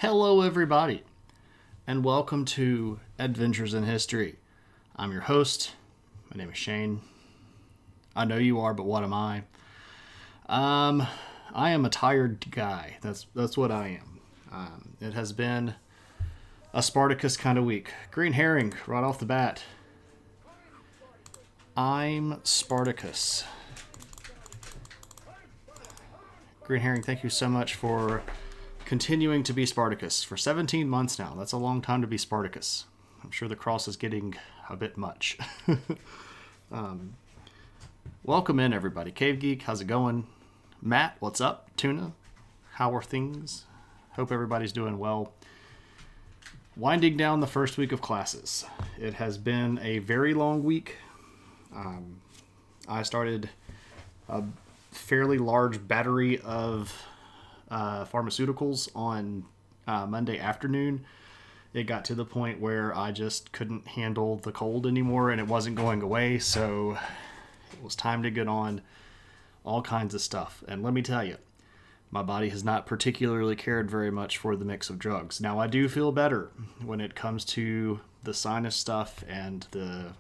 Hello, everybody, and welcome to Adventures in History. I'm your host. My name is Shane. I know you are, but what am I? I am a tired guy. That's what I am. It has been a Spartacus kind of week. Green herring, right off the bat. I'm Spartacus. Green herring, thank you so much for continuing to be Spartacus for 17 months now. That's a long time to be Spartacus. I'm sure the cross is getting a bit much. Welcome in, everybody. Cave Geek, how's it going? Matt, what's up? Tuna, how are things? Hope everybody's doing well. Winding down the first week of classes. It has been a very long week. I started a fairly large battery of pharmaceuticals on Monday afternoon. It got to the point where I just couldn't handle the cold anymore and it wasn't going away, so it was time to get on all kinds of stuff. And let me tell you, my body has not particularly cared very much for the mix of drugs. Now, I do feel better when it comes to the sinus stuff and the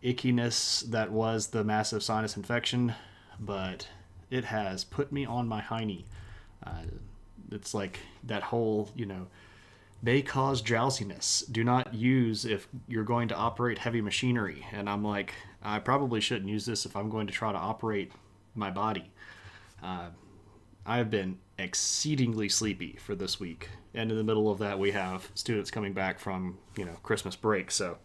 ickiness that was the massive sinus infection, but it has put me on my hiney. It's like that whole, they cause drowsiness. Do not use if you're going to operate heavy machinery. And I'm like, I probably shouldn't use this if I'm going to try to operate my body. I have been exceedingly sleepy for this week. And in the middle of that, we have students coming back from, Christmas break. So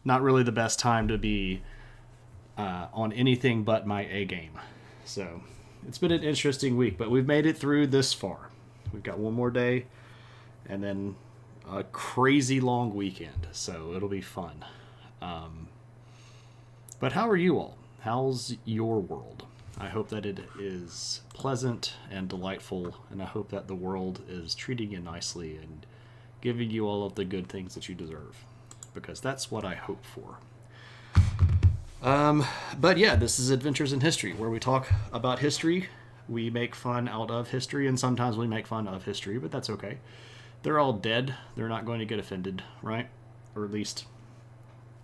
not really the best time to be on anything but my A game. So it's been an interesting week, but we've made it through this far. We've got one more day and then a crazy long weekend, so it'll be fun. But how are you all? How's your world? I hope that it is pleasant and delightful, and I hope that the world is treating you nicely and giving you all of the good things that you deserve, because that's what I hope for. But yeah, this is Adventures in History, where we talk about history. We make fun out of history, and sometimes we make fun of history, but that's okay. They're all dead. They're not going to get offended, right? Or at least,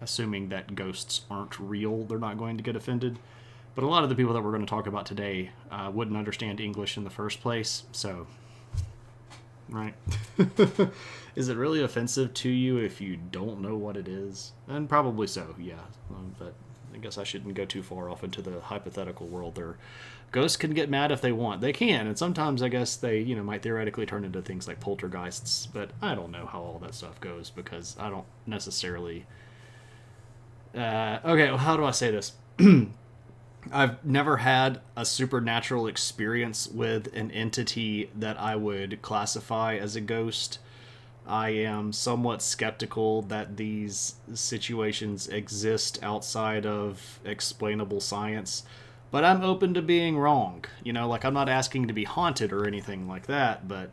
assuming that ghosts aren't real, they're not going to get offended. But a lot of the people that we're going to talk about today wouldn't understand English in the first place, so, right? Is it really offensive to you if you don't know what it is? And probably so, yeah. But I guess I shouldn't go too far off into the hypothetical world there. Ghosts can get mad if they want. They can, and sometimes I guess they, might theoretically turn into things like poltergeists, but I don't know how all that stuff goes because I don't necessarily... okay, well, how do I say this? I've never had a supernatural experience with an entity that I would classify as a ghost. I am somewhat skeptical that these situations exist outside of explainable science, but I'm open to being wrong. I'm not asking to be haunted or anything like that, but,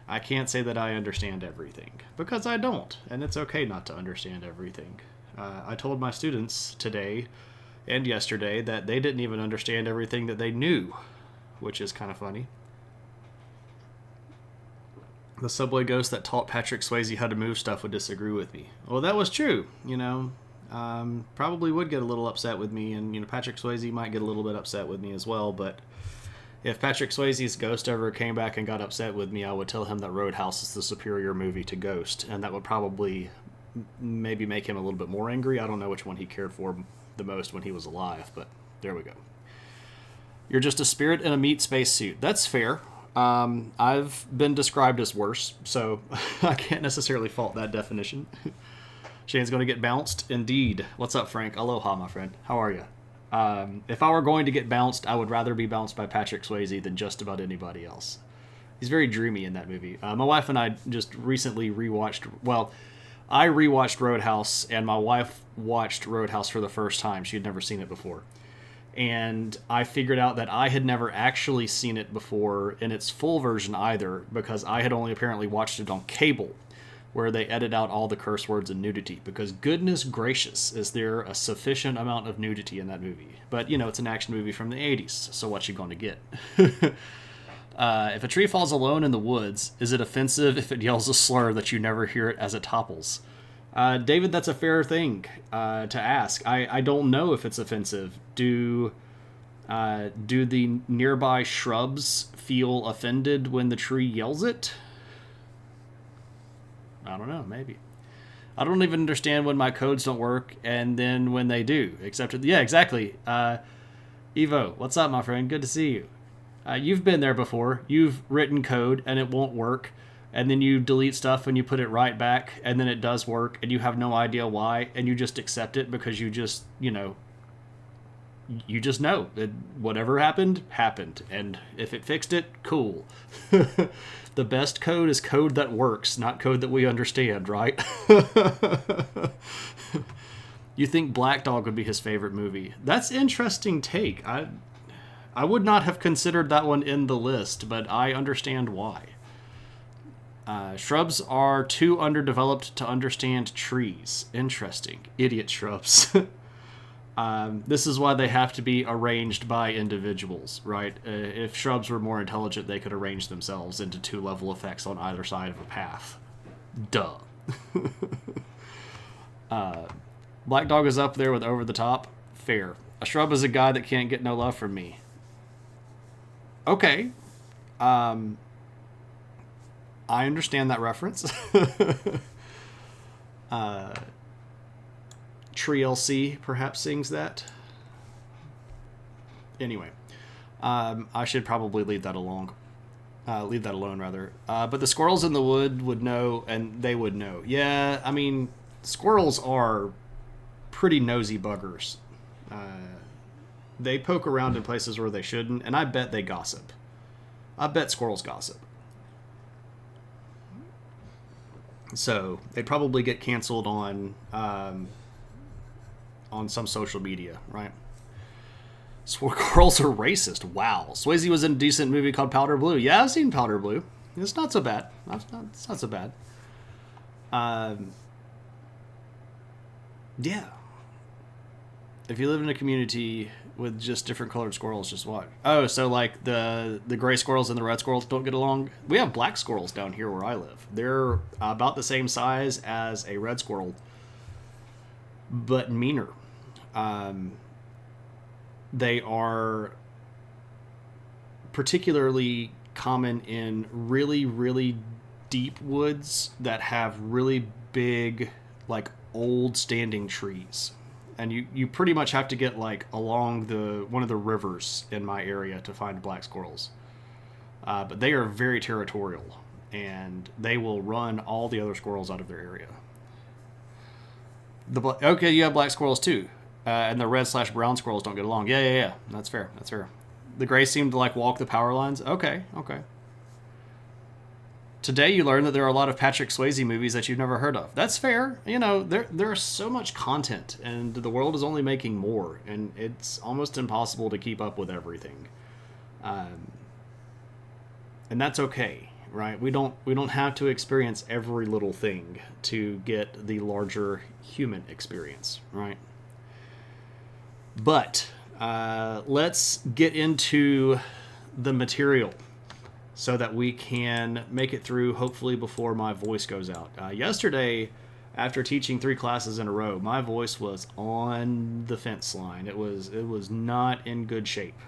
I can't say that I understand everything, because I don't, and it's okay not to understand everything. I told my students today and yesterday that they didn't even understand everything that they knew, which is kind of funny. The subway ghost that taught Patrick Swayze how to move stuff would disagree with me. Well, that was true, probably would get a little upset with me, and, Patrick Swayze might get a little bit upset with me as well, but if Patrick Swayze's Ghost ever came back and got upset with me, I would tell him that Roadhouse is the superior movie to Ghost, and that would probably maybe make him a little bit more angry. I don't know which one he cared for the most when he was alive, but there we go. You're just a spirit in a meat spacesuit. That's fair. I've been described as worse, so I can't necessarily fault that definition. Shane's going to get bounced? Indeed. What's up, Frank? Aloha, my friend. How are you? If I were going to get bounced, I would rather be bounced by Patrick Swayze than just about anybody else. He's very dreamy in that movie. My wife and I just recently rewatched... Well, I rewatched Roadhouse, and my wife watched Roadhouse for the first time. She had never seen it before. And I figured out that I had never actually seen it before in its full version either, because I had only apparently watched it on cable. where they edit out all the curse words and nudity, because goodness gracious, is there a sufficient amount of nudity in that movie. But, it's an action movie from the 80s, so what you going to get? If a tree falls alone in the woods, is it offensive if it yells a slur that you never hear it as it topples? David, that's a fair thing to ask. I don't know if it's offensive. Do the nearby shrubs feel offended when the tree yells it? I don't know, maybe. I don't even understand when my codes don't work, and then when they do. Yeah, exactly. Evo, what's up, my friend? Good to see you. You've been there before. You've written code, and it won't work, and then you delete stuff and you put it right back, and then it does work, and you have no idea why, and you just accept it because you just know that whatever happened, and if it fixed it, cool. The best code is code that works, not code that we understand, right? You think Black Dog would be his favorite movie? That's interesting take. I would not have considered that one in the list, but I understand why. Shrubs are too underdeveloped to understand trees. Interesting. Idiot shrubs. This is why they have to be arranged by individuals, right? If shrubs were more intelligent, they could arrange themselves into 2-level effects on either side of a path. Duh. Black Dog is up there with Over the Top. Fair. A shrub is a guy that can't get no love from me. Okay. I understand that reference. Tree LC perhaps sings that. Anyway, I should probably leave that alone. But the squirrels in the wood would know, and they would know. Yeah, I mean, squirrels are pretty nosy buggers. They poke around in places where they shouldn't, and I bet they gossip. I bet squirrels gossip. So they probably get canceled on some social media, right? Squirrels are racist. Wow. Swayze was in a decent movie called Powder Blue. Yeah, I've seen Powder Blue. It's not so bad. It's not so bad. Yeah. If you live in a community with just different colored squirrels, just watch. Oh, so like the gray squirrels and the red squirrels don't get along? We have black squirrels down here where I live. They're about the same size as a red squirrel, but meaner. They are particularly common in really, really deep woods that have really big, like, old standing trees. And you pretty much have to get, like, along one of the rivers in my area to find black squirrels. But they are very territorial, and they will run all the other squirrels out of their area. Okay, you have black squirrels too. And the red/brown squirrels don't get along. Yeah. That's fair. The grays seem to, like, walk the power lines. Okay. Today you learned that there are a lot of Patrick Swayze movies that you've never heard of. That's fair. There's so much content, and the world is only making more, and it's almost impossible to keep up with everything. And that's okay, right? We don't have to experience every little thing to get the larger human experience, right? But let's get into the material so that we can make it through, hopefully, before my voice goes out. Yesterday, after teaching 3 classes in a row, my voice was on the fence line. It was not in good shape.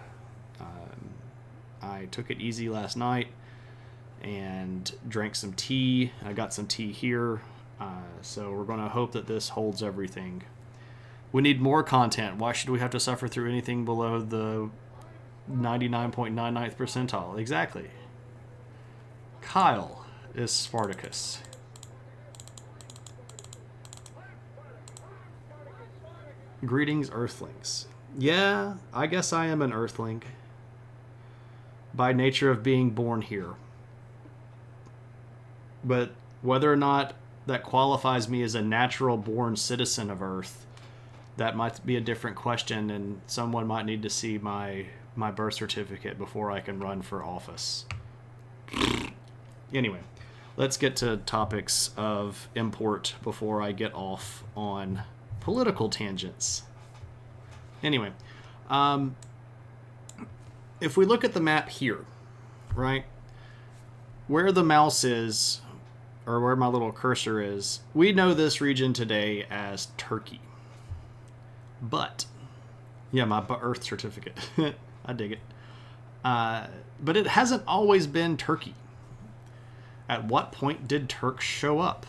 I took it easy last night and drank some tea. I got some tea here, so we're going to hope that this holds everything. We need more content. Why should we have to suffer through anything below the 99.99th percentile? Exactly. Kyle is Spartacus. Greetings, Earthlings. Yeah, I guess I am an Earthling. By nature of being born here. But whether or not that qualifies me as a natural-born citizen of Earth, that might be a different question, and someone might need to see my birth certificate before I can run for office. Anyway, let's get to topics of import before I get off on political tangents. Anyway, if we look at the map here, right, where the mouse is, or where my little cursor is, we know this region today as Turkey. But, yeah, my birth certificate. I dig it. But it hasn't always been Turkey. At what point did Turks show up?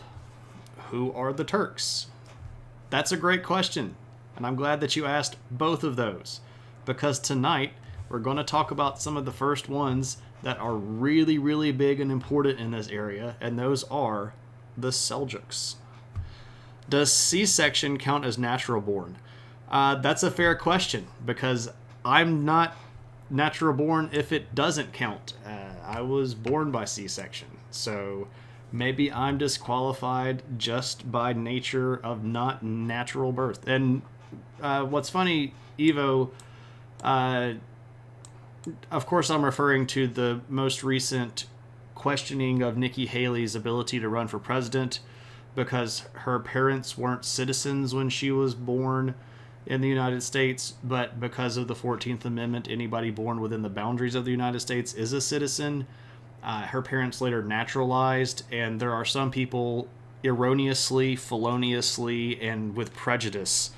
Who are the Turks? That's a great question, and I'm glad that you asked both of those, because tonight we're going to talk about some of the first ones that are really, really big and important in this area, and those are the Seljuks. Does C-section count as natural born? That's a fair question, because I'm not natural born if it doesn't count. I was born by C-section, so maybe I'm disqualified just by nature of not natural birth. And what's funny, Evo, of course I'm referring to the most recent questioning of Nikki Haley's ability to run for president because her parents weren't citizens when she was born in the United States, but because of the 14th Amendment, anybody born within the boundaries of the United States is a citizen. Her parents later naturalized, and there are some people erroneously, feloniously, and with prejudice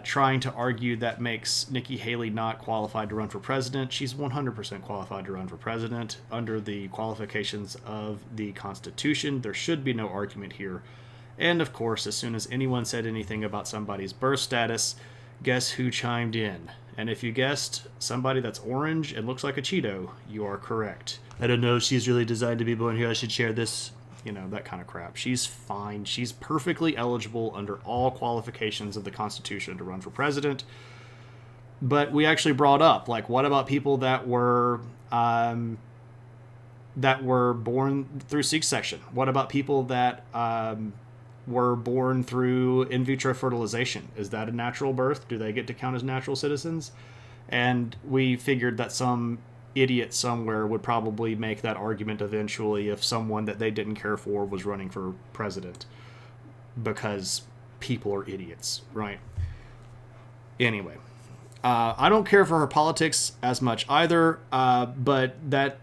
trying to argue that makes Nikki Haley not qualified to run for president. She's 100% qualified to run for president under the qualifications of the Constitution. There should be no argument here. And of course, as soon as anyone said anything about somebody's birth status, guess who chimed in? And if you guessed somebody that's orange and looks like a Cheeto, you are correct. I don't know if she's really designed to be born here. I should share this. You know, that kind of crap. She's fine. She's perfectly eligible under all qualifications of the Constitution to run for president. But we actually brought up, like, what about people that were born through C-section? What about people that were born through in vitro fertilization? Is that a natural birth? Do they get to count as natural citizens? And we figured that some idiot somewhere would probably make that argument eventually if someone that they didn't care for was running for president, because people are idiots, right? Anyway, I don't care for her politics as much either, but that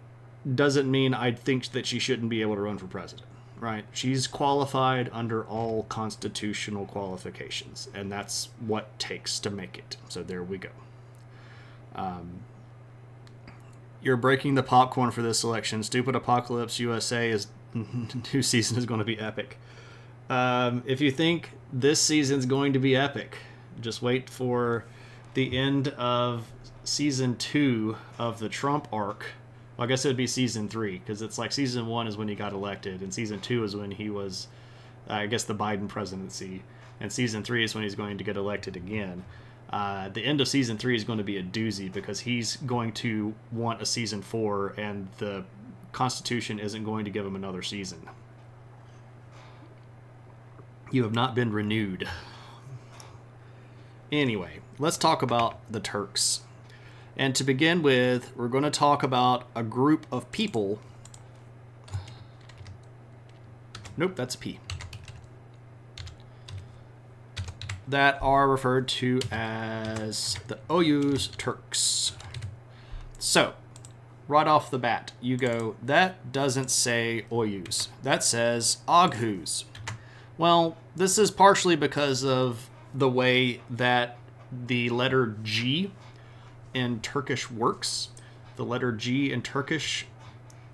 doesn't mean I think that she shouldn't be able to run for president, right? She's qualified under all constitutional qualifications, and that's what it takes to make it. So there we go. You're breaking the popcorn for this election. Stupid Apocalypse USA is new season is going to be epic. If you think this season's going to be epic, just wait for the end of season 2 of the Trump arc. Well, I guess it would be season 3, because it's like season 1 is when he got elected, and season 2 is when he was, I guess, the Biden presidency, and season 3 is when he's going to get elected again. The end of season 3 is going to be a doozy because he's going to want a season 4, and the Constitution isn't going to give him another season. You have not been renewed. Anyway, let's talk about the Turks. And to begin with, we're going to talk about a group of people. Nope, that's a P. That are referred to as the Oghuz Turks. So, right off the bat, you go, that doesn't say Oghuz. That says Oghuz. Well, this is partially because of the way that the letter G in Turkish works. The letter G in Turkish,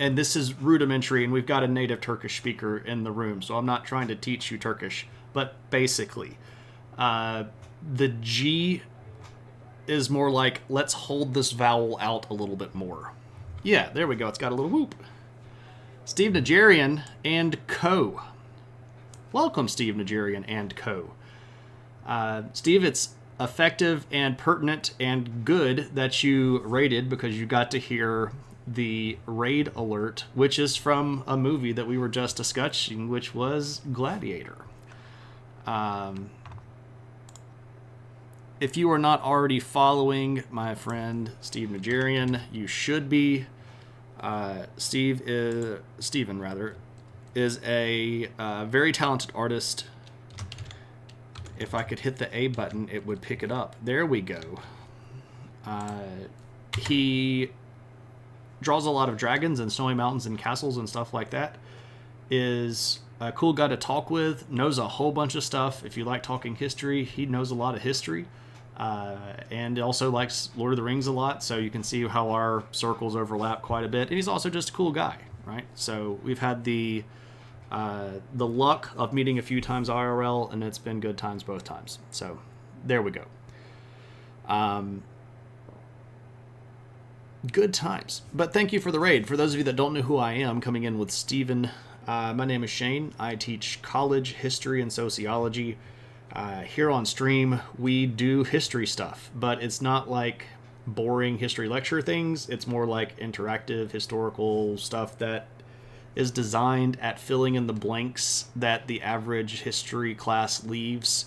and this is rudimentary, and we've got a native Turkish speaker in the room, so I'm not trying to teach you Turkish, but basically, the G is more like, let's hold this vowel out a little bit more. Yeah, there we go. It's got a little whoop. Steve Nigerian and co. Welcome, Steve Nigerian and co. Steve, it's effective and pertinent and good that you raided, because you got to hear the raid alert, which is from a movie that we were just discussing, which was Gladiator. If you are not already following my friend Steve Nigerian, you should be. Steven is a very talented artist. If I could hit the A button, it would pick it up. There we go. He draws a lot of dragons and snowy mountains and castles and stuff like that. Is a cool guy to talk with. Knows a whole bunch of stuff. If you like talking history, he knows a lot of history. And also likes Lord of the Rings a lot, so you can see how our circles overlap quite a bit. And he's also just a cool guy, right? So we've had the luck of meeting a few times IRL, and it's been good times both times. So there we go. Good times. But thank you for the raid. For those of you that don't know who I am, coming in with Steven, my name is Shane. I teach college history and sociology. Here on stream, we do history stuff, but it's not like boring history lecture things. It's more like interactive historical stuff that is designed at filling in the blanks that the average history class leaves.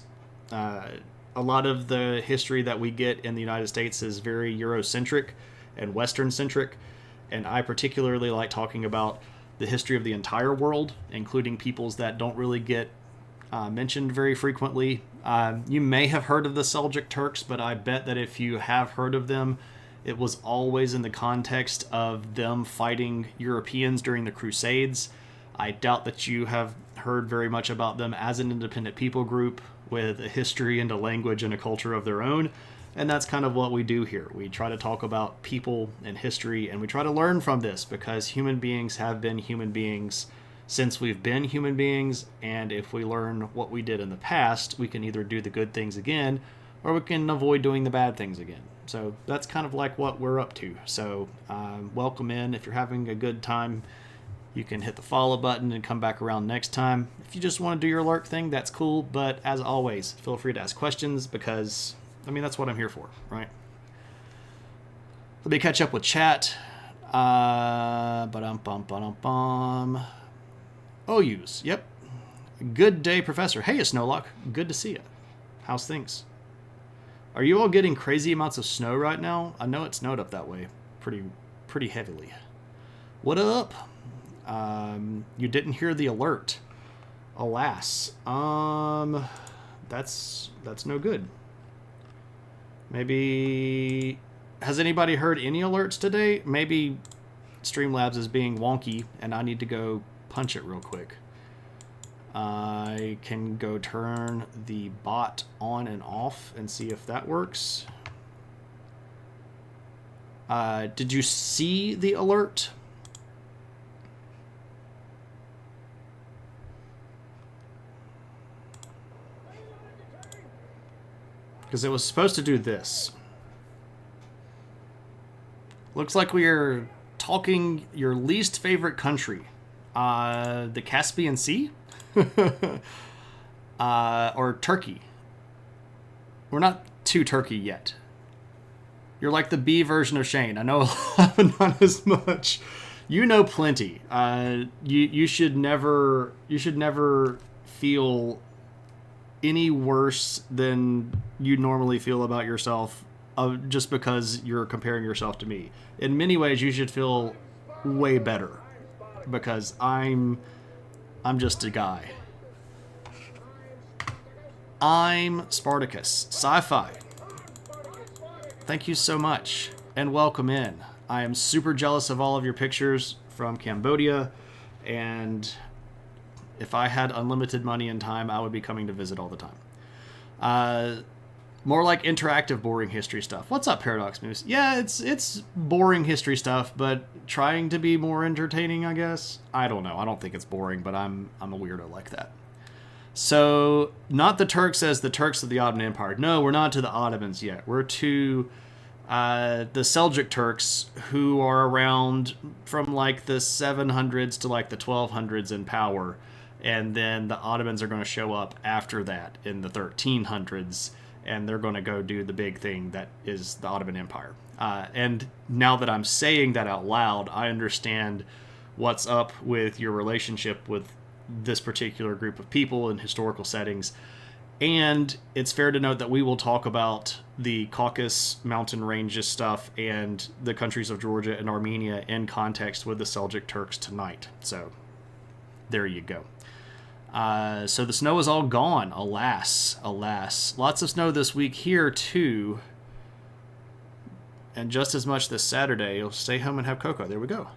A lot of the history that we get in the United States is very Eurocentric and Western-centric, and I particularly like talking about the history of the entire world, including peoples that don't really get mentioned very frequently. You may have heard of the Seljuk Turks, but I bet that if you have heard of them, it was always in the context of them fighting Europeans during the Crusades. I doubt that you have heard very much about them as an independent people group with a history and a language and a culture of their own. And that's kind of what we do here. We try to talk about people and history, and we try to learn from this because human beings have been human beings since we've been human beings. And if we learn what we did in the past, we can either do the good things again, or we can avoid doing the bad things again. So that's kind of like what we're up to. So welcome in. If you're having a good time, you can hit the follow button and come back around next time. If you just want to do your lurk thing, that's cool. But as always, feel free to ask questions because, I mean, that's what I'm here for, right? Let me catch up with chat. OUs, yep. Good day, Professor. Hey, Snowlock. Good to see you. How's things? Are you all getting crazy amounts of snow right now? I know it snowed up that way pretty heavily. What up? You didn't hear the alert. Alas. That's no good. Maybe... Has anybody heard any alerts today? Maybe Streamlabs is being wonky and I need to go punch it real quick. I can go turn the bot on and off and see if that works. Did you see the alert? Because it was supposed to do this. Looks like we are talking your least favorite country. The Caspian Sea? Or Turkey. We're not too Turkey yet. You're like the B version of Shane. I know a lot, but not as much. You know plenty. You should never feel any worse than you normally feel about yourself just because you're comparing yourself to me. In many ways, you should feel way better because I'm just a guy. I'm Spartacus. Sci-fi. Thank you so much and welcome in. I am super jealous of all of your pictures from Cambodia, and if I had unlimited money and time, I would be coming to visit all the time. More like interactive, boring history stuff. What's up, Paradox Moose? Yeah, it's boring history stuff, but trying to be more entertaining, I guess. I don't know. I don't think it's boring, but I'm a weirdo like that. So, not the Turks as the Turks of the Ottoman Empire. No, we're not to the Ottomans yet. We're to the Seljuk Turks, who are around from like the 700s to like the 1200s in power. And then the Ottomans are going to show up after that in the 1300s. And they're going to go do the big thing that is the Ottoman Empire. And now that I'm saying that out loud, I understand what's up with your relationship with this particular group of people in historical settings. And it's fair to note that we will talk about the Caucasus mountain ranges stuff and the countries of Georgia and Armenia in context with the Seljuk Turks tonight. So there you go. So the snow is all gone, alas, alas. Lots of snow this week here, too. And just as much this Saturday. You'll stay home and have cocoa. There we go.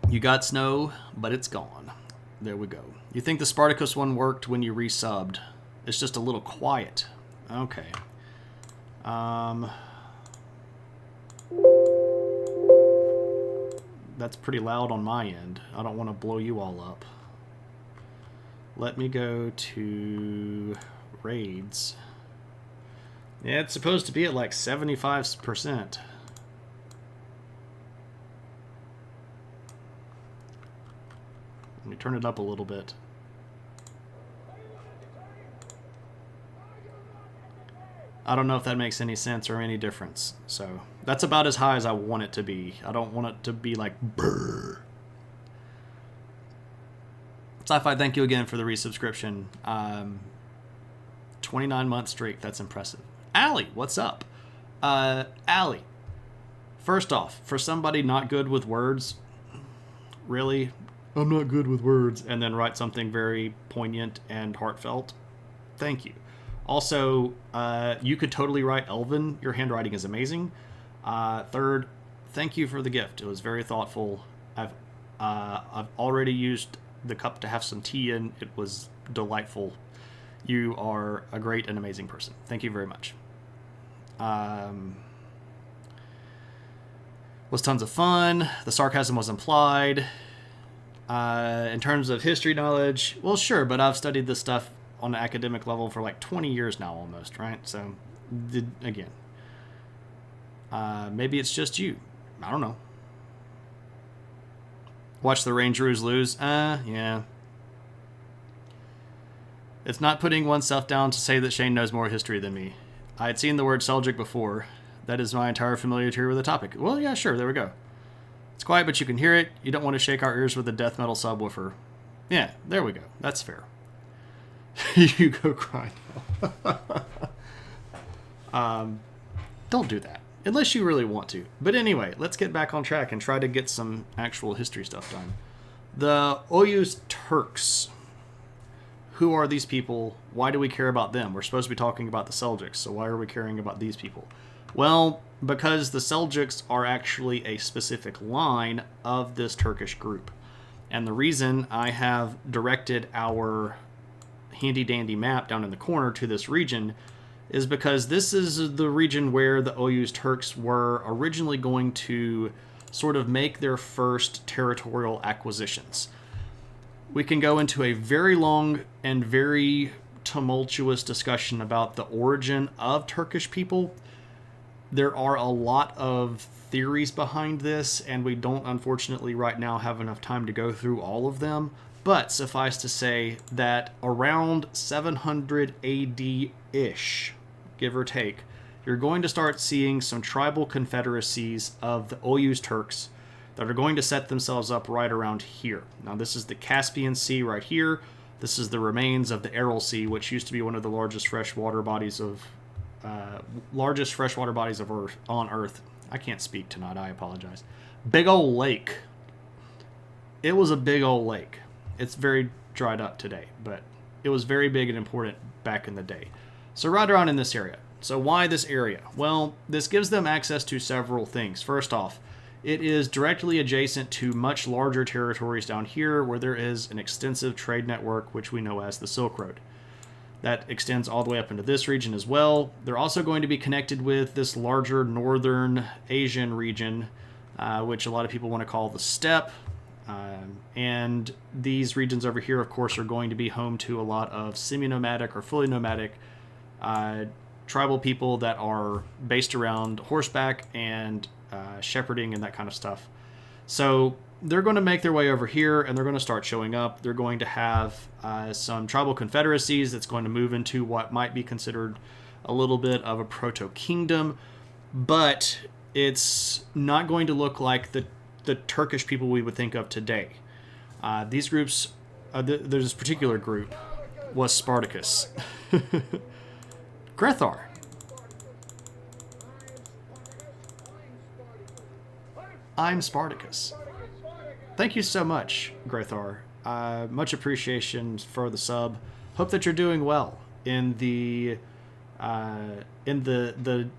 You got snow, but it's gone. There we go. You think the Spartacus one worked when you resubbed? It's just a little quiet. Okay. That's pretty loud on my end. I don't want to blow you all up. Let me go to raids. Yeah, it's supposed to be at like 75%. Let me turn it up a little bit. I don't know if that makes any sense or any difference. So that's about as high as I want it to be. I don't want it to be like brrr. Sci-Fi, thank you again for the resubscription. 29-month streak. That's impressive. Allie, what's up? Allie, first off, for somebody not good with words, really, I'm not good with words, and then write something very poignant and heartfelt, thank you. Also, you could totally write Elven. Your handwriting is amazing. Third, thank you for the gift. It was very thoughtful. I've already used the cup to have some tea in. It was delightful. You are a great and amazing person. Thank you very much. Was tons of fun. The sarcasm was implied. In terms of history knowledge, well, sure, but I've studied this stuff on an academic level for like 20 years now almost, right? So, again, maybe it's just you. I don't know. Watch the Rangers lose? Yeah. It's not putting oneself down to say that Shane knows more history than me. I had seen the word Seljuk before. That is my entire familiarity with the topic. Well, yeah, sure, there we go. It's quiet, but you can hear it. You don't want to shake our ears with a death metal subwoofer. Yeah, there we go. That's fair. You go cry now. Don't do that. Unless you really want to. But anyway, let's get back on track and try to get some actual history stuff done. The Oyuz Turks. Who are these people? Why do we care about them? We're supposed to be talking about the Seljuks, so why are we caring about these people? Well, because the Seljuks are actually a specific line of this Turkish group. And the reason I have directed our handy-dandy map down in the corner to this region is because this is the region where the Oyuz Turks were originally going to sort of make their first territorial acquisitions. We can go into a very long and very tumultuous discussion about the origin of Turkish people. There are a lot of theories behind this, and we don't, unfortunately, right now have enough time to go through all of them. But suffice to say that around 700 AD-ish, give or take, you're going to start seeing some tribal confederacies of the Oyuz Turks that are going to set themselves up right around here. Now, this is the Caspian Sea right here. This is the remains of the Aral Sea, which used to be one of the largest freshwater bodies of Earth on Earth. I can't speak tonight. I apologize. Big old lake. It was a big old lake. It's very dried up today, but it was very big and important back in the day. So right around in this area. So why this area? Well, this gives them access to several things. First off, it is directly adjacent to much larger territories down here where there is an extensive trade network, which we know as the Silk Road. That extends all the way up into this region as well. They're also going to be connected with this larger northern Asian region, which a lot of people want to call the steppe. And these regions over here, of course, are going to be home to a lot of semi-nomadic or fully nomadic tribal people that are based around horseback and shepherding and that kind of stuff. So they're going to make their way over here, and they're going to start showing up. They're going to have some tribal confederacies that's going to move into what might be considered a little bit of a proto-kingdom, but it's not going to look like the Turkish people we would think of today. These groups, there's this particular group, was Spartacus. Grethar. I'm Spartacus. Thank you so much, Graythar. Much appreciation for the sub. Hope that you're doing well in the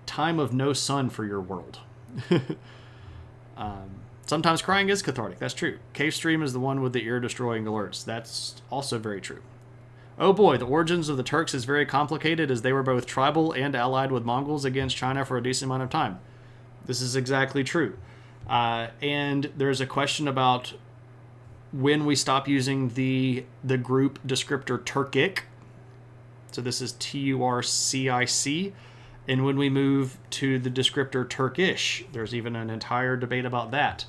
time of no sun for your world. Sometimes crying is cathartic. That's true. Cave Stream is the one with the ear-destroying alerts. That's also very true. Oh boy, the origins of the Turks is very complicated, as they were both tribal and allied with Mongols against China for a decent amount of time. This is exactly true. And there's a question about when we stop using the group descriptor Turkic. So this is Turcic. And when we move to the descriptor Turkish, there's even an entire debate about that,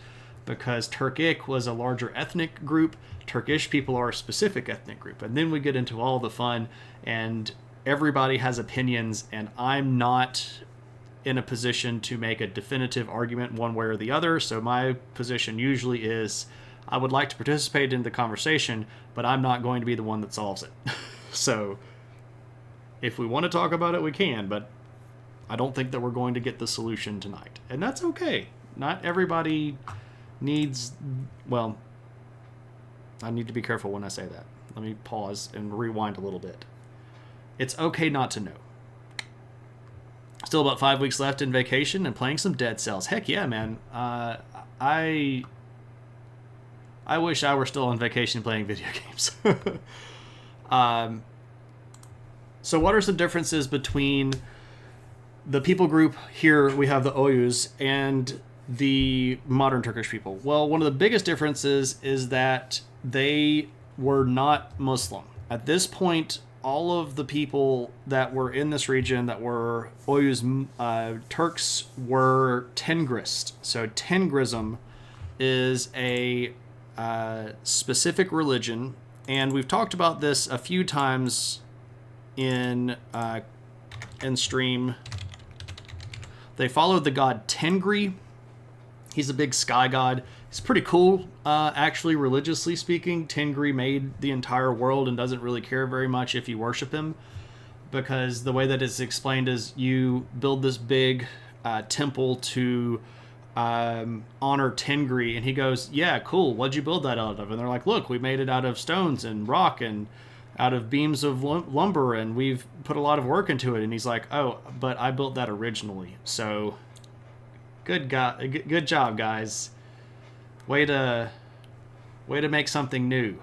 because Turkic was a larger ethnic group. Turkish people are a specific ethnic group. And then we get into all the fun, and everybody has opinions, and I'm not in a position to make a definitive argument one way or the other. So my position usually is, I would like to participate in the conversation, but I'm not going to be the one that solves it. So if we want to talk about it, we can, but I don't think that we're going to get the solution tonight. And that's okay. Not everybody needs... Well, I need to be careful when I say that. Let me pause and rewind a little bit. It's okay not to know. Still about 5 weeks left in vacation and playing some Dead Cells. Heck yeah, man. I wish I were still on vacation playing video games. So what are some differences between the people group here? We have the Oyuz and the modern Turkish people. Well, one of the biggest differences is that they were not Muslim. At this point, all of the people that were in this region that were Oyuz Turks were Tengrist. So Tengrism is a specific religion, and we've talked about this a few times in stream. They followed the god Tengri. He's a big sky god. He's pretty cool, actually, religiously speaking. Tengri made the entire world and doesn't really care very much if you worship him, because the way that it's explained is you build this big temple to honor Tengri, and he goes, yeah, cool, what'd you build that out of? And they're like, look, we made it out of stones and rock and out of beams of lumber, and we've put a lot of work into it. And he's like, oh, but I built that originally. So good job, guys. Way to make something new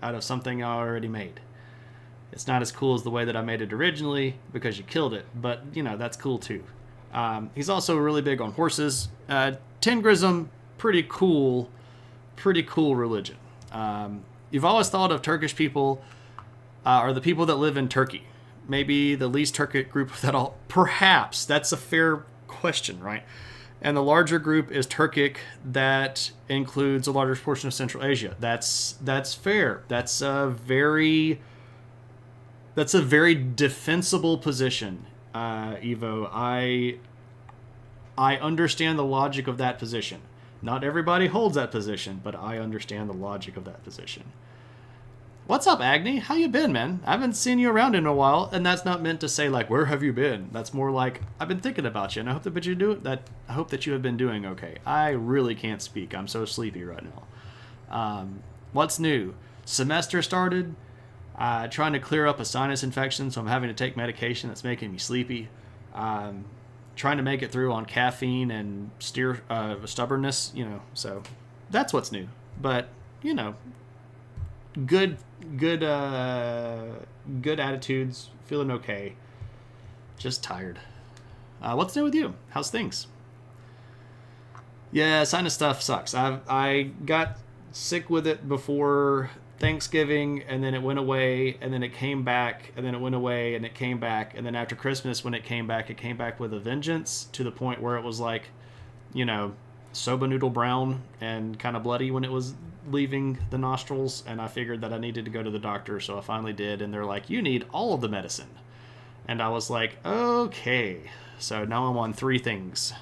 out of something I already made. It's not as cool as the way that I made it originally because you killed it, but that's cool too. He's also really big on horses. Tengrism, pretty cool religion. You've always thought of Turkish people are the people that live in Turkey. Maybe the least Turkic group that all. Perhaps that's a fair question, right? And the larger group is Turkic, that includes a larger portion of Central Asia. That's fair. That's a very defensible position, Evo. I understand the logic of that position. Not everybody holds that position, but I understand the logic of that position. What's up, Agni? How you been, man? I haven't seen you around in a while, and that's not meant to say like, where have you been? That's more like, I've been thinking about you, and I hope that you have been doing okay. I really can't speak. I'm so sleepy right now. What's new? Semester started. Trying to clear up a sinus infection, so I'm having to take medication that's making me sleepy. Trying to make it through on caffeine and stubbornness, so that's what's new. But, good attitudes, feeling okay, just tired. What's new with you? How's things? Yeah, sinus stuff sucks. I got sick with it before Thanksgiving, and then it went away, and then it came back, and then it went away, and it came back, and then after Christmas, when it came back with a vengeance, to the point where it was like, soba noodle brown and kind of bloody when it was leaving the nostrils. And I figured that I needed to go to the doctor, so I finally did, and they're like, you need all of the medicine. And I was like, okay. So now I'm on 3 things.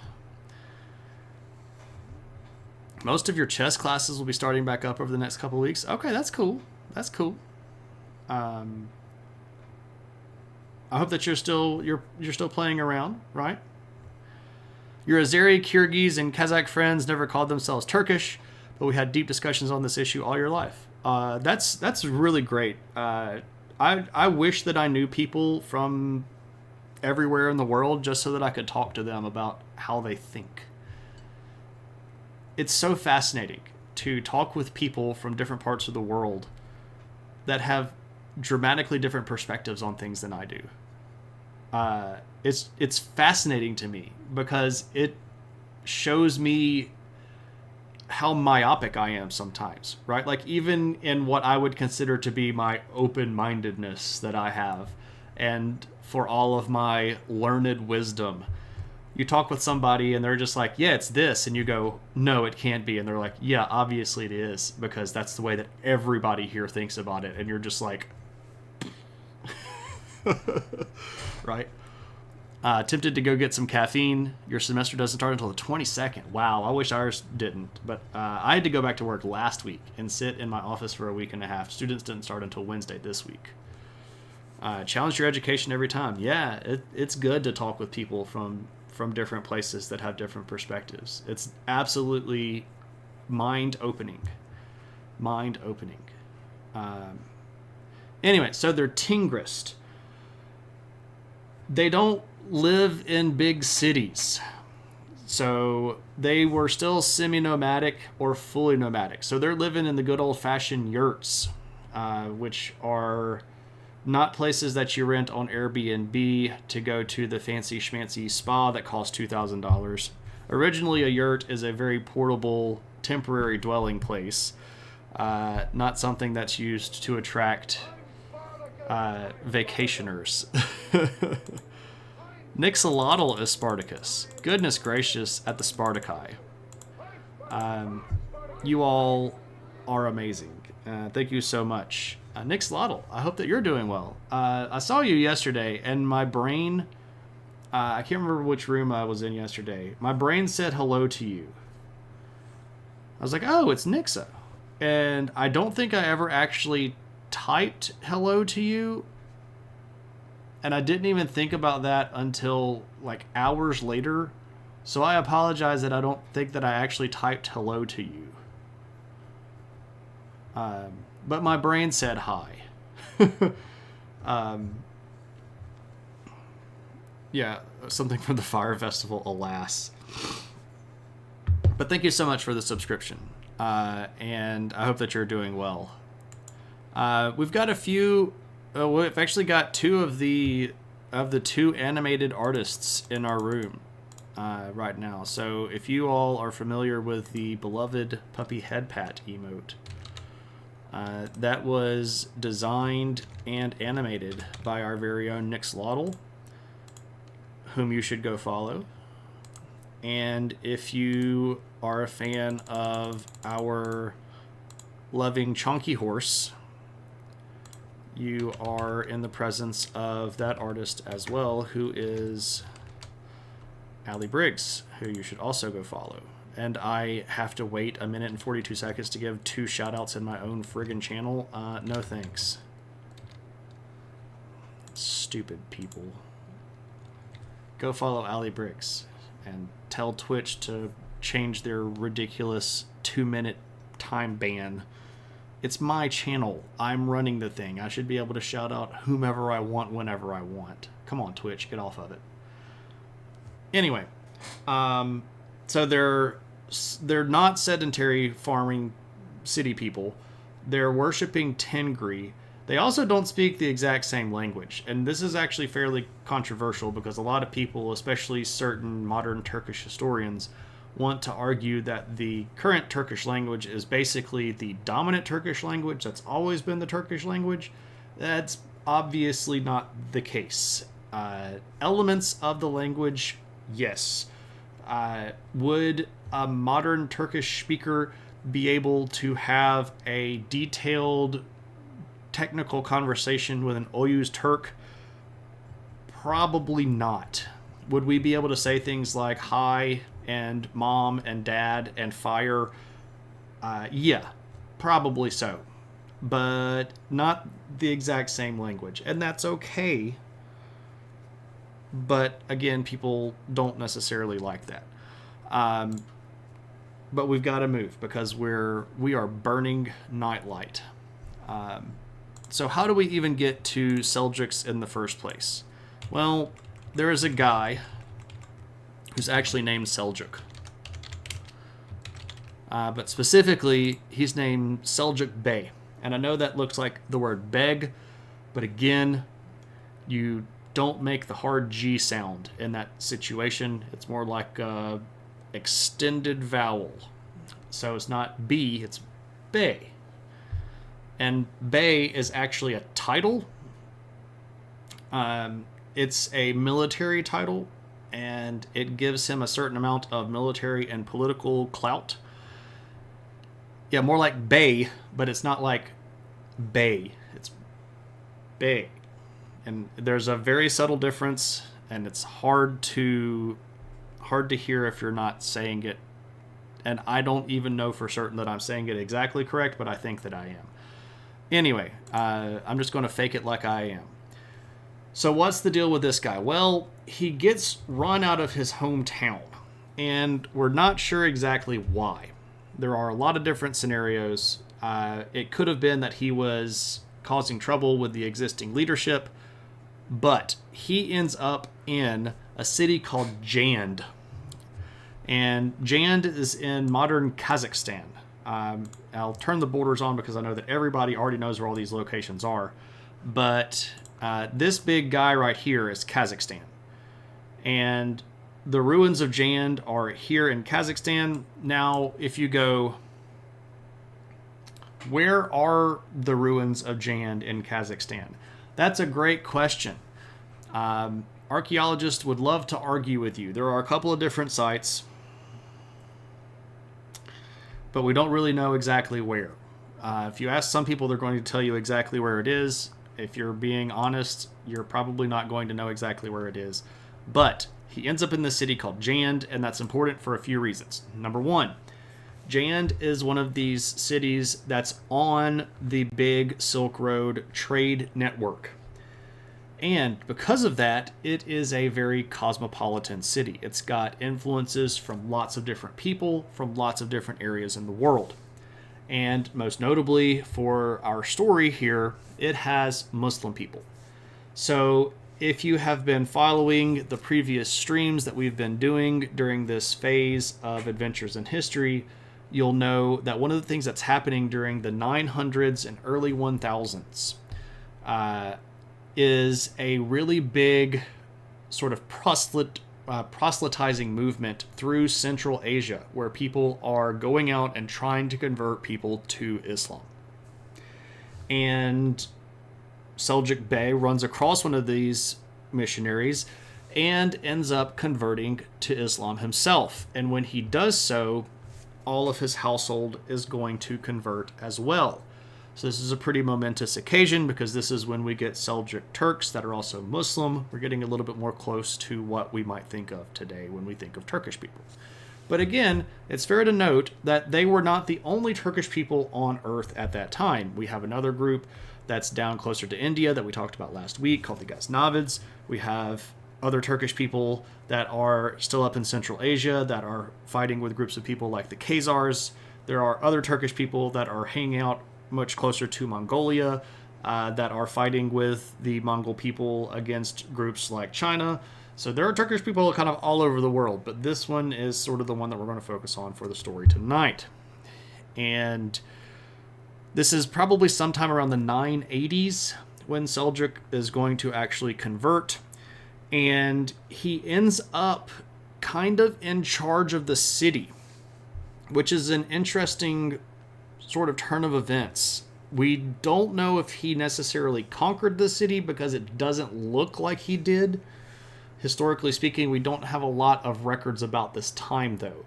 Most of your chess classes will be starting back up over the next couple of weeks. Okay, that's cool. I hope that you're still playing around, right? Your Azeri, Kyrgyz, and Kazakh friends never called themselves Turkish, but we had deep discussions on this issue all your life. That's really great. I wish that I knew people from everywhere in the world just so that I could talk to them about how they think. It's so fascinating to talk with people from different parts of the world that have dramatically different perspectives on things than I do. It's fascinating to me because it shows me how myopic I am sometimes, right? Like even in what I would consider to be my open-mindedness that I have, and for all of my learned wisdom, you talk with somebody and they're just like, yeah, it's this, and you go, no, it can't be, and they're like, yeah, obviously it is, because that's the way that everybody here thinks about it, and you're just like, right? Tempted to go get some caffeine. Your semester doesn't start until the 22nd. Wow, I wish ours didn't. But I had to go back to work last week and sit in my office for a week and a half. Students didn't start until Wednesday this week. Challenge your education every time. Yeah, it's good to talk with people from different places that have different perspectives. It's absolutely mind-opening. Mind-opening. Anyway, so they're Tingrist. They don't live in big cities. So they were still semi-nomadic or fully nomadic. So they're living in the good old-fashioned yurts, which are not places that you rent on Airbnb to go to the fancy schmancy spa that costs $2,000. Originally, a yurt is a very portable, temporary dwelling place, not something that's used to attract vacationers. Nixolotl is Spartacus. Goodness gracious at the Spartaci. You all are amazing. Thank you so much. Nixolotl, I hope that you're doing well. I saw you yesterday, and my brain, I can't remember which room I was in yesterday. My brain said hello to you. I was like, oh, it's Nixa. And I don't think I ever actually typed hello to you. And I didn't even think about that until like hours later. So I apologize that I don't think that I actually typed hello to you. But my brain said hi. Yeah, something from the Fire Festival, alas. But thank you so much for the subscription. And I hope that you're doing well. We've got a few... we've actually got two of the two animated artists in our room right now. So if you all are familiar with the beloved puppy head pat emote, that was designed and animated by our very own Nixolotl, whom you should go follow. And if you are a fan of our loving Chonky Horse, you are in the presence of that artist as well, who is Allie Briggs, who you should also go follow. And I have to wait 1 minute and 42 seconds to give 2 shout-outs in my own friggin' channel. No thanks. Stupid people. Go follow Allie Briggs and tell Twitch to change their ridiculous 2-minute time ban. It's my channel. I'm running the thing. I should be able to shout out whomever I want whenever I want. Come on, Twitch, get off of it. Anyway, so they're not sedentary farming city people. They're worshiping Tengri. They also don't speak the exact same language. And this is actually fairly controversial because a lot of people, especially certain modern Turkish historians, want to argue that the current Turkish language is basically the dominant Turkish language that's always been the Turkish language. That's obviously not the case. Elements of the language, yes. Would a modern Turkish speaker be able to have a detailed technical conversation with an Oyuz Turk? Probably not. Would we be able to say things like hi and mom and dad and fire? Yeah, probably so. But not the exact same language. And that's okay. But again, people don't necessarily like that. but we've got to move because we are burning nightlight. So how do we even get to Seljuks in the first place? Well, there is a guy who's actually named Seljuk. But specifically, he's named Seljuk Bey. And I know that looks like the word beg, but again, you don't make the hard G sound in that situation. It's more like a extended vowel. So it's not B, it's Bey. And Bey is actually a title. It's a military title, and it gives him a certain amount of military and political clout. Yeah, more like Bey, but it's not like Bey. It's Bey. And there's a very subtle difference, and it's hard to hear if you're not saying it. And I don't even know for certain that I'm saying it exactly correct, but I think that I am. Anyway, I'm just going to fake it like I am. So what's the deal with this guy? Well, he gets run out of his hometown, and we're not sure exactly why. There are a lot of different scenarios. It could have been that he was causing trouble with the existing leadership, but he ends up in a city called Jand. And Jand is in modern Kazakhstan. I'll turn the borders on because I know that everybody already knows where all these locations are. But this big guy right here is Kazakhstan. And the ruins of Jand are here in Kazakhstan. Now, if you go, where are the ruins of Jand in Kazakhstan? That's a great question. Archaeologists would love to argue with you. There are a couple of different sites, but we don't really know exactly where. If you ask some people, they're going to tell you exactly where it is. If you're being honest, you're probably not going to know exactly where it is. But he ends up in this city called Jand, and that's important for a few reasons. Number one, Jand is one of these cities that's on the big Silk Road trade network. And because of that, it is a very cosmopolitan city. It's got influences from lots of different people, from lots of different areas in the world. And most notably for our story here, it has Muslim people. So if you have been following the previous streams that we've been doing during this phase of Adventures in History, you'll know that one of the things that's happening during the 900s and early 1000s is a really big sort of proselytizing movement through Central Asia, where people are going out and trying to convert people to Islam. And Seljuk Bey runs across one of these missionaries and ends up converting to Islam himself. And when he does so, all of his household is going to convert as well. So this is a pretty momentous occasion because this is when we get Seljuk Turks that are also Muslim. We're getting a little bit more close to what we might think of today when we think of Turkish people. But again, it's fair to note that they were not the only Turkish people on Earth at that time. We have another group that's down closer to India that we talked about last week called the Ghaznavids. We have other Turkish people that are still up in Central Asia that are fighting with groups of people like the Khazars. There are other Turkish people that are hanging out much closer to Mongolia that are fighting with the Mongol people against groups like China. So there are Turkish people kind of all over the world, but this one is sort of the one that we're going to focus on for the story tonight. And this is probably sometime around the 980s when Seljuk is going to actually convert. And he ends up kind of in charge of the city, which is an interesting sort of turn of events. We don't know if he necessarily conquered the city because it doesn't look like he did. Historically speaking, we don't have a lot of records about this time, though.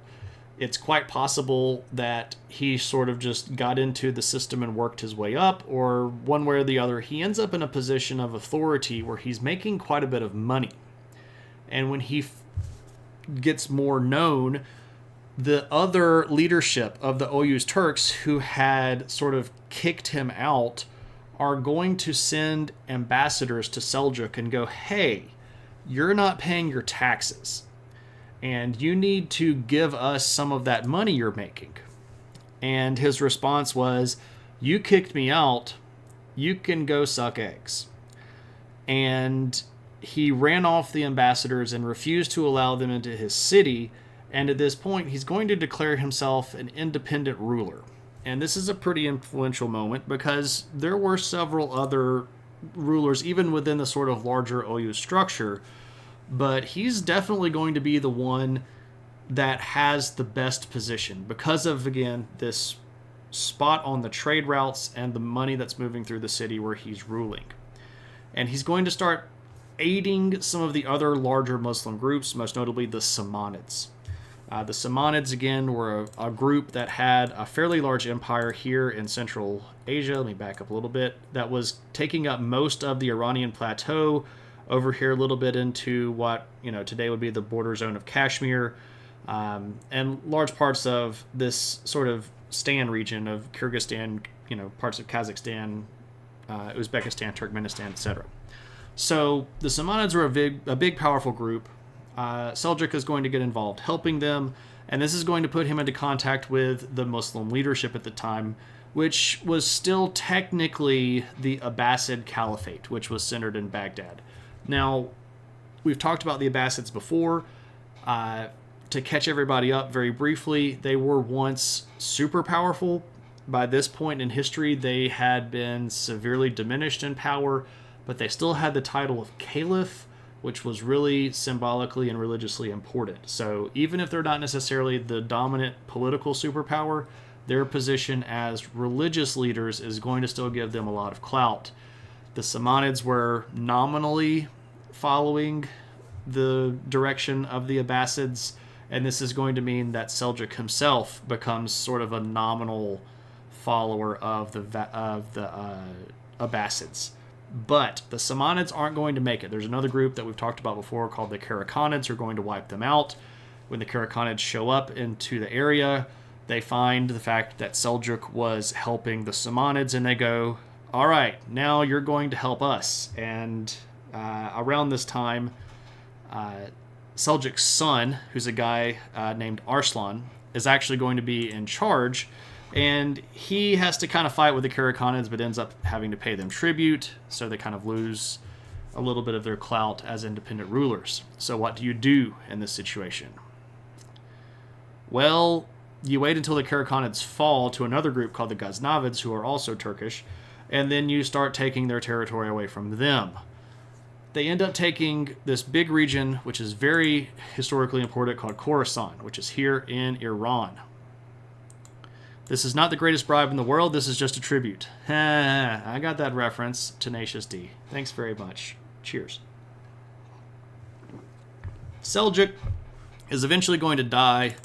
It's quite possible that he sort of just got into the system and worked his way up, or one way or the other, he ends up in a position of authority where he's making quite a bit of money. And when he gets more known, the other leadership of the Oghuz Turks who had sort of kicked him out are going to send ambassadors to Seljuk and go, hey, you're not paying your taxes. and you need to give us some of that money you're making. And his response was, you kicked me out, you can go suck eggs. And he ran off the ambassadors and refused to allow them into his city. And at this point, he's going to declare himself an independent ruler. And this is a pretty influential moment because there were several other rulers, even within the sort of larger OU structure. But he's definitely going to be the one that has the best position because of, again, this spot on the trade routes and the money that's moving through the city where he's ruling. And he's going to start aiding some of the other larger Muslim groups, most notably the Samanids. The Samanids, again, were a group that had a fairly large empire here in Central Asia. Let me back up a little bit. That was taking up most of the Iranian plateau, over here a little bit into what today would be the border zone of Kashmir, and large parts of this sort of Stan region of Kyrgyzstan, parts of Kazakhstan, Uzbekistan, Turkmenistan, etc. So the Samanids were a big, powerful group. Seljuk is going to get involved helping them, and this is going to put him into contact with the Muslim leadership at the time, which was still technically the Abbasid Caliphate, which was centered in Baghdad. Now, we've talked about the Abbasids before. To catch everybody up very briefly, they were once super powerful. By this point in history, they had been severely diminished in power, but they still had the title of Caliph, which was really symbolically and religiously important. So even if they're not necessarily the dominant political superpower, their position as religious leaders is going to still give them a lot of clout. The Samanids were nominally following the direction of the Abbasids, and this is going to mean that Seljuk himself becomes sort of a nominal follower of the Abbasids. But the Samanids aren't going to make it. There's another group that we've talked about before called the Karakhanids who are going to wipe them out. When the Karakhanids show up into the area, they find the fact that Seljuk was helping the Samanids, and they go, all right, now you're going to help us. And around this time, Seljuk's son, who's a guy named Arslan, is actually going to be in charge, and he has to kind of fight with the Karakhanids, but ends up having to pay them tribute, so they kind of lose a little bit of their clout as independent rulers. So what do you do in this situation? Well, you wait until the Karakhanids fall to another group called the Ghaznavids, who are also Turkish, and then you start taking their territory away from them. They end up taking this big region, which is very historically important, called Khorasan, which is here in Iran. This is not the greatest bribe in the world. This is just a tribute. I got that reference. Tenacious D. Thanks very much. Cheers. Seljuk is eventually going to die.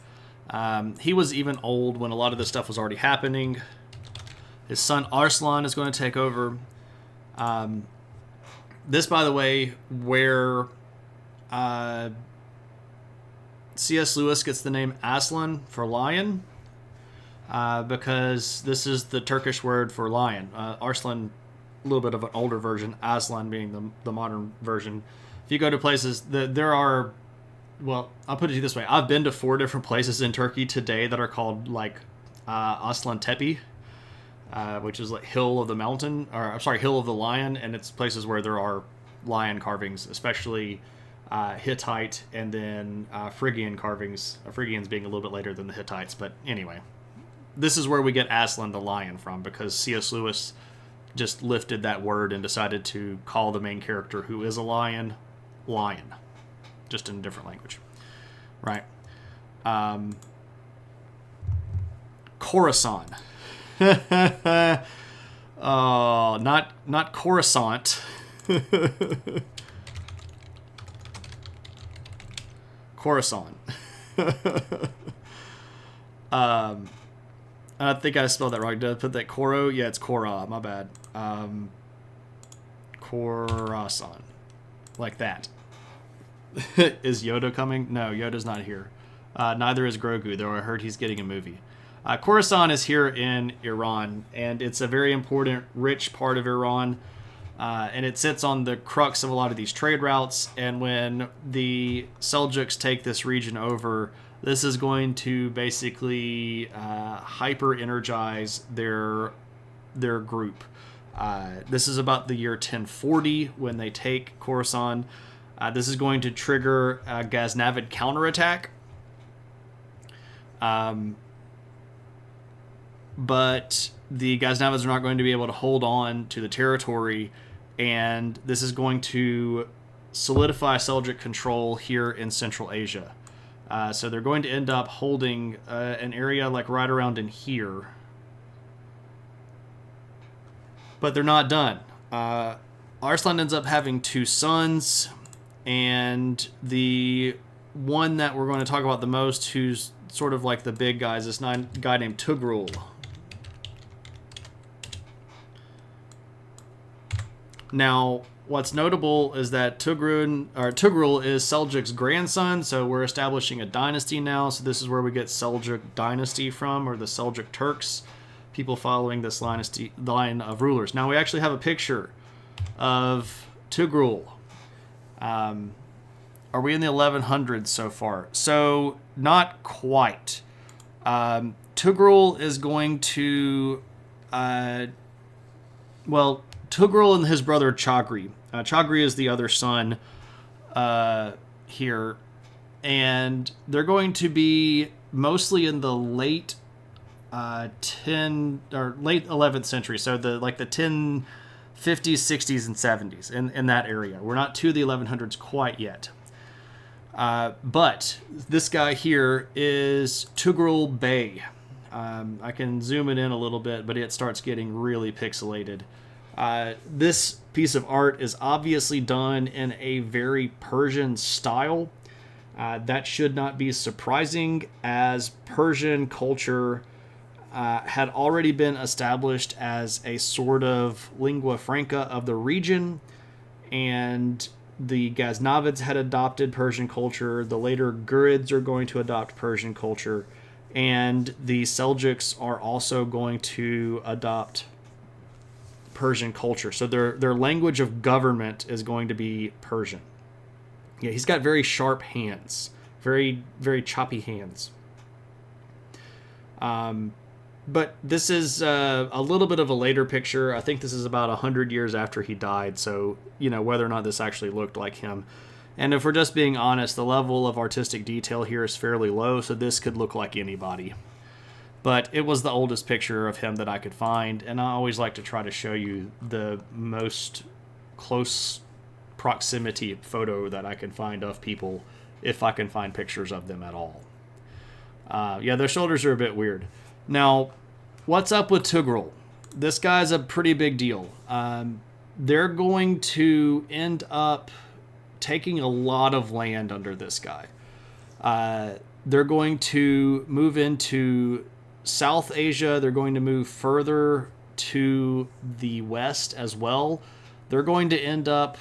He was even old when a lot of this stuff was already happening. His son Arslan is going to take over. This, by the way, where C.S. Lewis gets the name Aslan for lion, because this is the Turkish word for lion. Arslan, a little bit of an older version, Aslan being the modern version. If you go to places, there are, well, I'll put it this way. I've been to 4 different places in Turkey today that are called, like, Aslan Tepe, which is like Hill of the Mountain, or I'm sorry, Hill of the Lion, and it's places where there are lion carvings, especially Hittite and then Phrygian carvings. Phrygians being a little bit later than the Hittites, but anyway. This is where we get Aslan the lion from, because C.S. Lewis just lifted that word and decided to call the main character, who is a lion, lion, just in a different language. Right. Khorasan. Oh, not Coruscant. Coruscant. I think I spelled that wrong. Did I put that Koro? Yeah, it's Korra. My bad. Khorasan. Like that. Is Yoda coming? No, Yoda's not here. Neither is Grogu, though I heard he's getting a movie. Khorasan is here in Iran, and it's a very important, rich part of Iran. And it sits on the crux of a lot of these trade routes. And when the Seljuks take this region over, this is going to basically hyper energize their group. This is about the year 1040 when they take Khorasan. This is going to trigger a Ghaznavid counterattack. But the Ghaznavids are not going to be able to hold on to the territory, and this is going to solidify Seljuk control here in Central Asia. So they're going to end up holding an area like right around in here. But they're not done. Arslan ends up having 2 sons, and the one that we're going to talk about the most, who's sort of like the big guy, is this guy named Tugrul. Now, what's notable is that Tugrul is Seljuk's grandson, so we're establishing a dynasty now. So this is where we get Seljuk dynasty from, or the Seljuk Turks, people following this line of rulers. Now, we actually have a picture of Tugrul. Are we in the 1100s so far? So, not quite. Tugrul is going to... Tugrul and his brother Chagri. Chagri is the other son here. And they're going to be mostly in the late 11th century. So the 1050s, 60s, and 70s in that area. We're not to the 1100s quite yet. But this guy here is Tugrul Bey. I can zoom it in a little bit, but it starts getting really pixelated. This piece of art is obviously done in a very Persian style. That should not be surprising, as Persian culture had already been established as a sort of lingua franca of the region, and the Ghaznavids had adopted Persian culture. The later Gurids are going to adopt Persian culture, and the Seljuks are also going to adopt Persian culture. So their language of government is going to be Persian. Yeah, he's got very sharp hands, very, very choppy hands. But this is a little bit of a later picture. I think this is about 100 years after he died, so, whether or not this actually looked like him. And if we're just being honest, the level of artistic detail here is fairly low, so this could look like anybody. But it was the oldest picture of him that I could find, and I always like to try to show you the most close proximity photo that I can find of people, if I can find pictures of them at all. Their shoulders are a bit weird. Now, what's up with Tugrul? This guy's a pretty big deal. They're going to end up taking a lot of land under this guy. They're going to move into South Asia. They're going to move further to the west as well. They're going to end up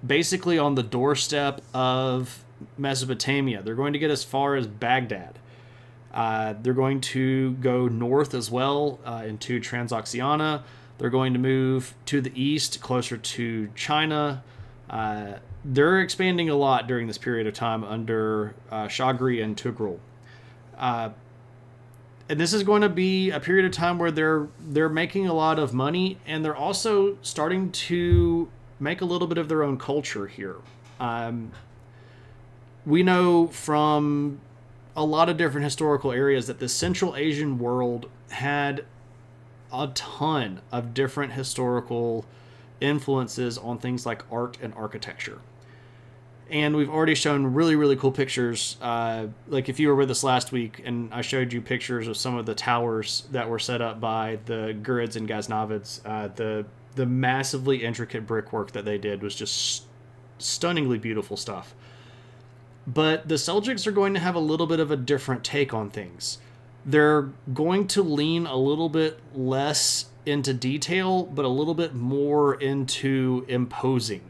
basically on the doorstep of Mesopotamia. They're going to get as far as Baghdad. They're going to go north as well into Transoxiana. They're going to move to the east, closer to China. They're expanding a lot during this period of time under Chagri and Tugrul. And this is going to be a period of time where they're making a lot of money, and they're also starting to make a little bit of their own culture here. We know from a lot of different historical areas that the Central Asian world had a ton of different historical influences on things like art and architecture. And we've already shown really, really cool pictures. Like if you were with us last week and I showed you pictures of some of the towers that were set up by the Gurids and Ghaznavids, the massively intricate brickwork that they did was just stunningly beautiful stuff. But the Seljuks are going to have a little bit of a different take on things. They're going to lean a little bit less into detail, but a little bit more into imposing,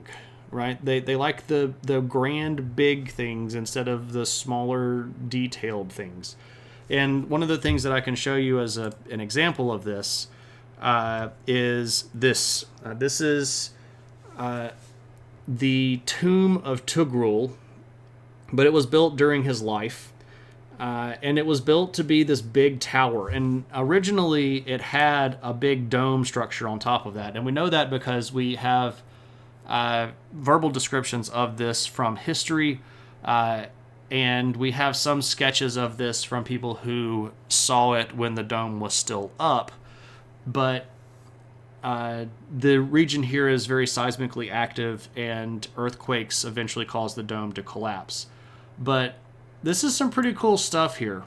right? They like the grand, big things instead of the smaller, detailed things. And one of the things that I can show you as an example of this is this. This is the tomb of Tugrul, but it was built during his life. And it was built to be this big tower. And originally, it had a big dome structure on top of that. And we know that because we have verbal descriptions of this from history. And we have some sketches of this from people who saw it when the dome was still up. But the region here is very seismically active, and earthquakes eventually cause the dome to collapse. But this is some pretty cool stuff here.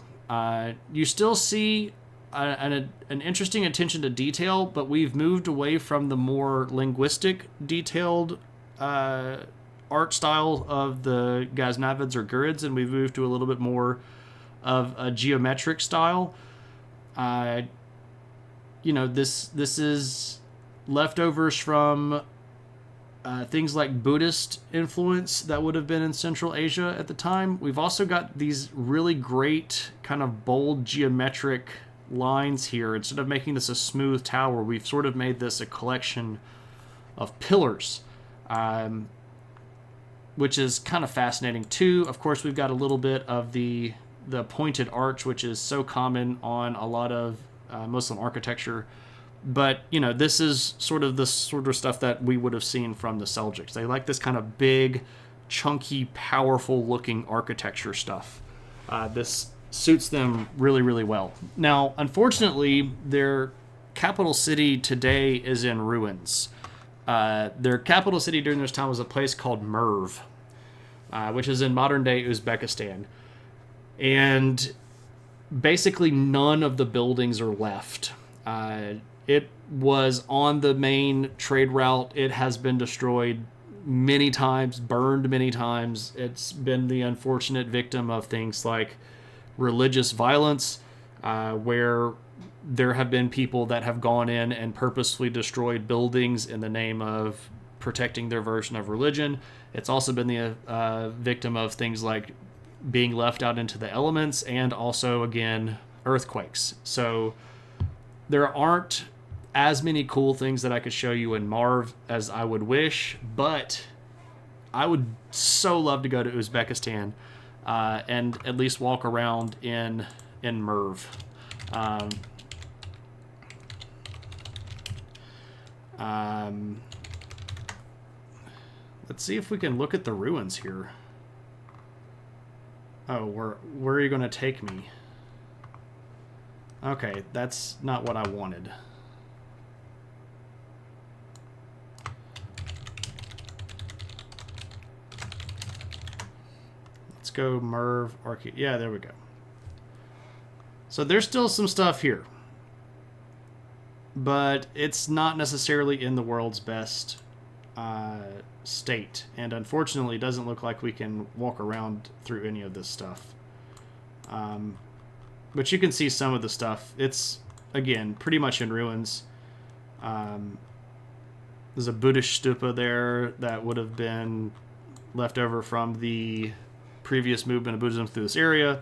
You still see an interesting attention to detail, but we've moved away from the more linguistic, detailed art style of the Ghaznavids or Gurids, and we've moved to a little bit more of a geometric style. This is leftovers from things like Buddhist influence that would have been in Central Asia at the time. We've also got these really great kind of bold geometric lines here. Instead of making this a smooth tower, we've sort of made this a collection of pillars, which is kind of fascinating too. Of course, we've got a little bit of the pointed arch, which is so common on a lot of Muslim architecture. But, this is sort of the sort of stuff that we would have seen from the Seljuks. They like this kind of big, chunky, powerful-looking architecture stuff. This suits them really, really well. Now, unfortunately, their capital city today is in ruins. Their capital city during this time was a place called Merv, which is in modern-day Uzbekistan. And basically none of the buildings are left. It was on the main trade route. It has been destroyed many times, burned many times. It's been the unfortunate victim of things like religious violence, where there have been people that have gone in and purposefully destroyed buildings in the name of protecting their version of religion. It's also been the victim of things like being left out into the elements, and also, again, earthquakes. So there aren't as many cool things that I could show you in Marv as I would wish, but I would so love to go to Uzbekistan and at least walk around in Merv. Let's see if we can look at the ruins here. Oh, where are you going to take me? Okay, that's not what I wanted. Let's go Merv. Yeah, there we go. So there's still some stuff here. But it's not necessarily in the world's best state. And unfortunately, it doesn't look like we can walk around through any of this stuff. But you can see some of the stuff. It's, again, pretty much in ruins. There's a Buddhist stupa there that would have been left over from the previous movement of Buddhism through this area.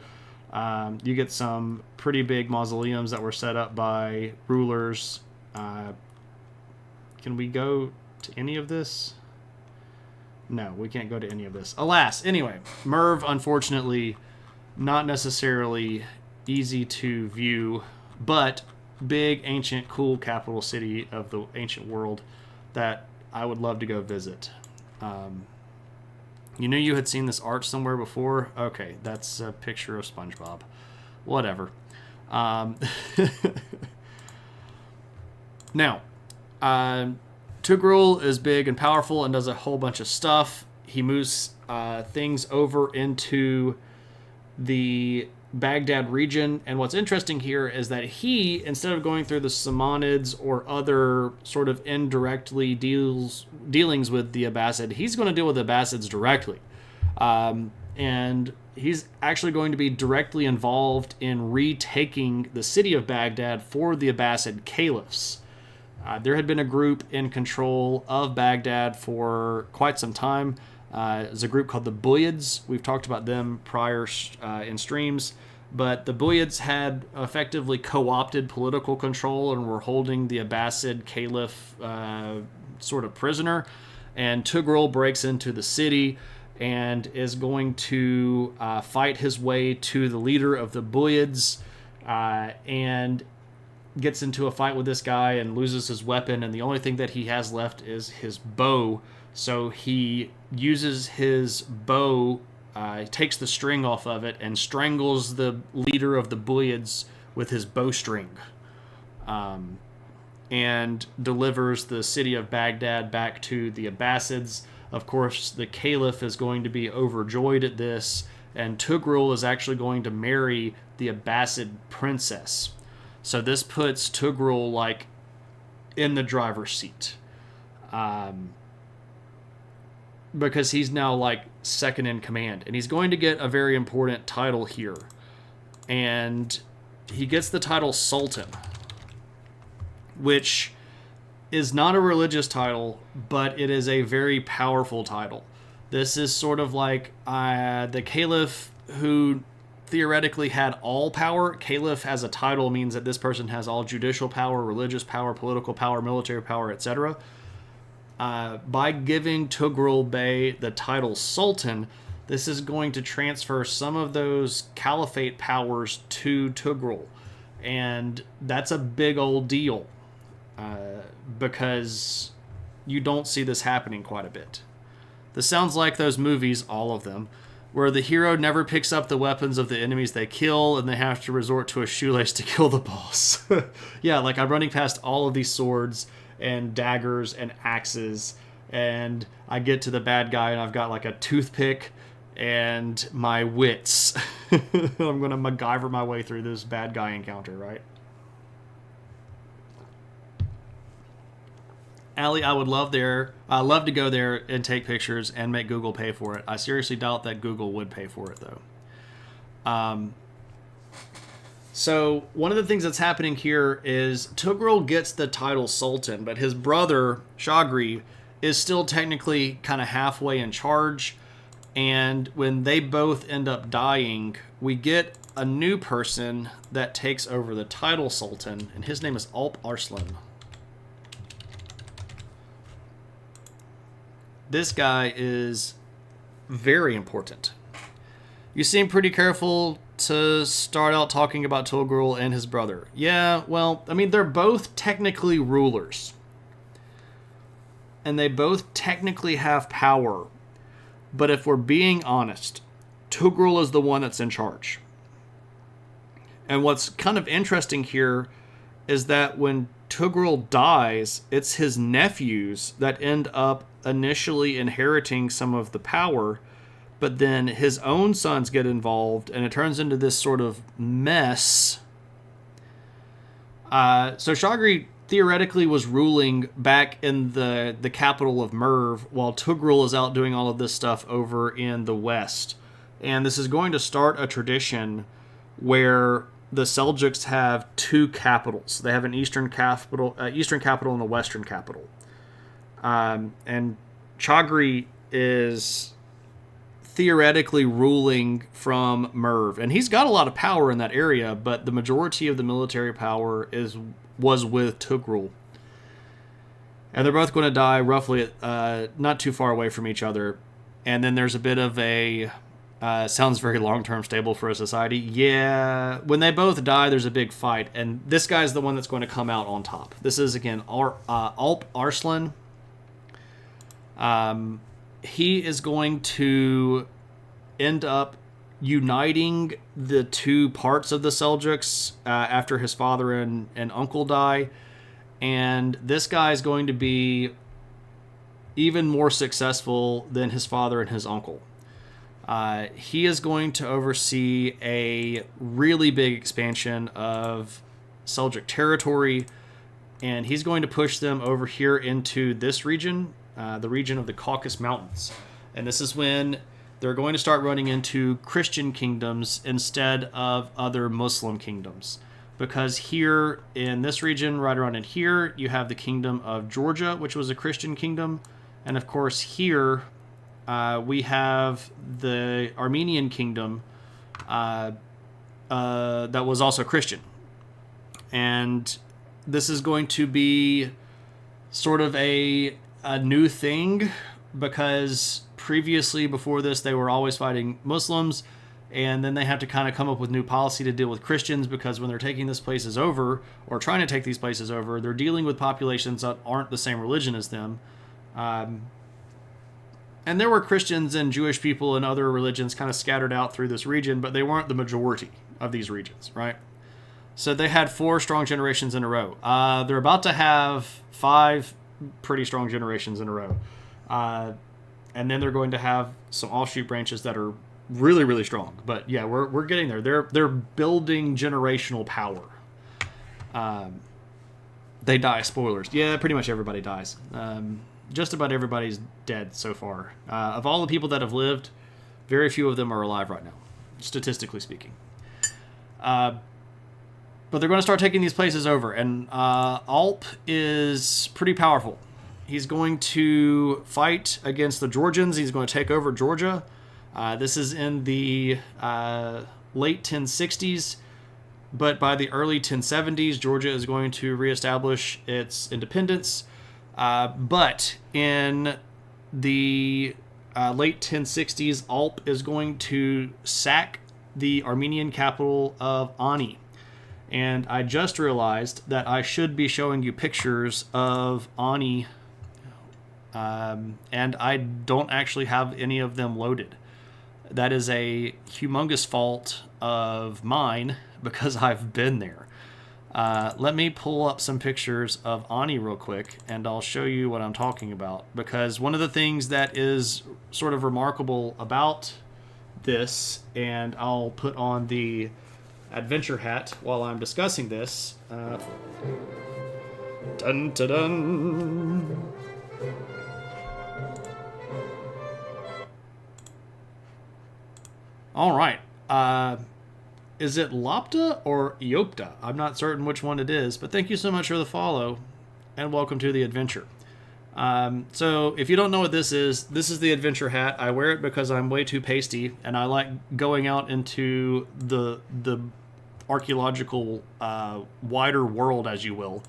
You get some pretty big mausoleums that were set up by rulers. Can we go to any of this? No, we can't go to any of this. Alas, anyway, Merv, unfortunately, not necessarily easy to view, but big, ancient, cool capital city of the ancient world that I would love to go visit. You knew you had seen this art somewhere before? Okay, that's a picture of SpongeBob. Whatever. Now, Tugrul is big and powerful and does a whole bunch of stuff. He moves things over into the Baghdad region, and what's interesting here is that he, instead of going through the Samanids or other sort of indirectly dealings with the Abbasid, he's going to deal with the Abbasids directly. And he's actually going to be directly involved in retaking the city of Baghdad for the Abbasid caliphs. There had been a group in control of Baghdad for quite some time. There's a group called the Buyids. We've talked about them prior in streams. but the Buyids had effectively co-opted political control and were holding the Abbasid Caliph sort of prisoner. And Tughril breaks into the city and is going to fight his way to the leader of the Buyids, and gets into a fight with this guy and loses his weapon, and the only thing that he has left is his bow. So he uses his bow, takes the string off of it, and strangles the leader of the Buyids with his bowstring, and delivers the city of Baghdad back to the Abbasids. Of course, the Caliph is going to be overjoyed at this, and Tughril is actually going to marry the Abbasid princess. So this puts Tughril like in the driver's seat, because he's now like second in command, and he's going to get a very important title here, and he gets the title Sultan, which is not a religious title, but it is a very powerful title. This is sort of like the Caliph, who theoretically had all power. Caliph as a title means that this person has all judicial power, religious power, political power, military power, etc. By giving Tughril Bey the title Sultan, this is going to transfer some of those caliphate powers to Tughril. And that's a big old deal, because you don't see this happening quite a bit. This sounds like those movies, all of them, where the hero never picks up the weapons of the enemies they kill, and they have to resort to a shoelace to kill the boss. Yeah, like I'm running past all of these swords and daggers and axes, and I get to the bad guy, and I've got like a toothpick and my wits. I'm going to MacGyver my way through this bad guy encounter, right? Allie, I would love to go there and take pictures and make Google pay for it. I seriously doubt that Google would pay for it, though. So one of the things that's happening here is Tughril gets the title Sultan, but his brother, Shagri, is still technically kind of halfway in charge. And when they both end up dying, we get a new person that takes over the title Sultan, and his name is Alp Arslan. This guy is very important. You seem pretty careful to start out talking about Tughril and his brother. Yeah, well, I mean, they're both technically rulers. And they both technically have power. But if we're being honest, Tughril is the one that's in charge. And what's kind of interesting here is that when Tughril dies, it's his nephews that end up initially inheriting some of the power, but then his own sons get involved, and it turns into this sort of mess. So Shagri theoretically was ruling back in the capital of Merv, while Tughril is out doing all of this stuff over in the west. And this is going to start a tradition where the Seljuks have two capitals. They have an eastern capital and a western capital. And Chagri is theoretically ruling from Merv, and he's got a lot of power in that area, but the majority of the military power was with Tughril. And they're both going to die roughly not too far away from each other. And then there's a bit of a sounds very long-term stable for a society. Yeah, when they both die, there's a big fight, and this guy's the one that's going to come out on top. This is, again, Alp Arslan. He is going to end up uniting the two parts of the Seljuks after his father and uncle die, and this guy is going to be even more successful than his father and his uncle. He is going to oversee a really big expansion of Seljuk territory, and he's going to push them over here into this region, the region of the Caucasus Mountains. And this is when they're going to start running into Christian kingdoms instead of other Muslim kingdoms. Because here in this region, right around in here, you have the kingdom of Georgia, which was a Christian kingdom. And of course here, we have the Armenian kingdom, that was also Christian. And this is going to be sort of a new thing, because previously, before this, they were always fighting Muslims, and then they have to kind of come up with new policy to deal with Christians, because when they're taking these places over, or trying to take these places over, they're dealing with populations that aren't the same religion as them. And there were Christians and Jewish people and other religions kind of scattered out through this region, but they weren't the majority of these regions, right? So they had 4 strong generations in a row. They're about to have 5 pretty strong generations in a row. And then they're going to have some offshoot branches that are really, really strong. But yeah, we're getting there. They're building generational power. They die. Spoilers. Yeah, pretty much everybody dies. Just about everybody's dead so far. Of all the people that have lived, very few of them are alive right now, statistically speaking. But they're going to start taking these places over, and Alp is pretty powerful. He's going to fight against the Georgians. He's going to take over Georgia. This is in the late 1060s, but by the early 1070s, Georgia is going to reestablish its independence. But in the late 1060s, Alp is going to sack the Armenian capital of Ani. And I just realized that I should be showing you pictures of Ani, and I don't actually have any of them loaded. That is a humongous fault of mine, because I've been there. Let me pull up some pictures of Ani real quick, and I'll show you what I'm talking about. Because one of the things that is sort of remarkable about this, and I'll put on the adventure hat while I'm discussing this. Dun dun dun. All right. Is it Lopta or Iopta? I'm not certain which one it is, but thank you so much for the follow, and welcome to the adventure. So if you don't know what this is the adventure hat. I wear it because I'm way too pasty, and I like going out into the archaeological wider world, as you will.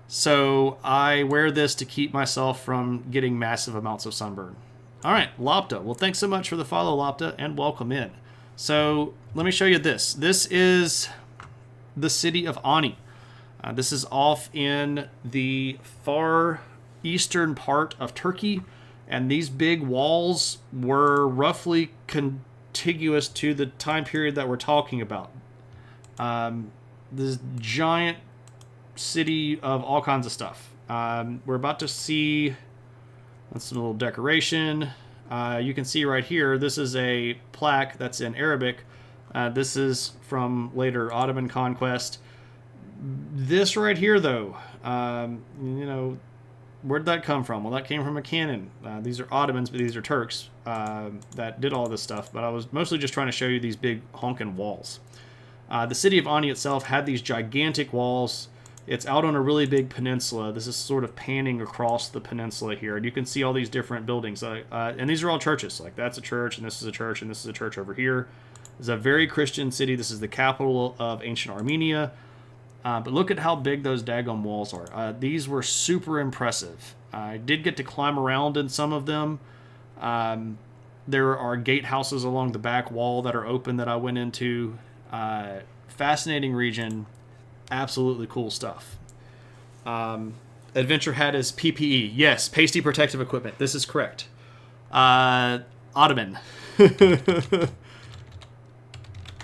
So I wear this to keep myself from getting massive amounts of sunburn. All right, Lopta. Well, thanks so much for the follow, Lopta, and welcome in. So let me show you this. This is the city of Ani. This is off in the far eastern part of Turkey, and these big walls were roughly contiguous to the time period that we're talking about. This giant city of all kinds of stuff. We're about to see, that's a little decoration. You can see right here, this is a plaque that's in Arabic. This is from later Ottoman conquest. This right here, though, where'd that come from? Well, that came from a cannon. These are Ottomans, but these are Turks that did all this stuff. But I was mostly just trying to show you these big honking walls. The city of Ani itself had these gigantic walls. It's out on a really big peninsula. This is sort of panning across the peninsula here. And you can see all these different buildings. And these are all churches. Like, that's a church, and this is a church, and this is a church over here. It's a very Christian city. This is the capital of ancient Armenia. But look at how big those daggone walls are. These were super impressive. I did get to climb around in some of them. There are gatehouses along the back wall that are open that I went into. Fascinating region. Absolutely cool stuff. Adventure hat is PPE. Yes, pasty protective equipment. This is correct. Ottoman.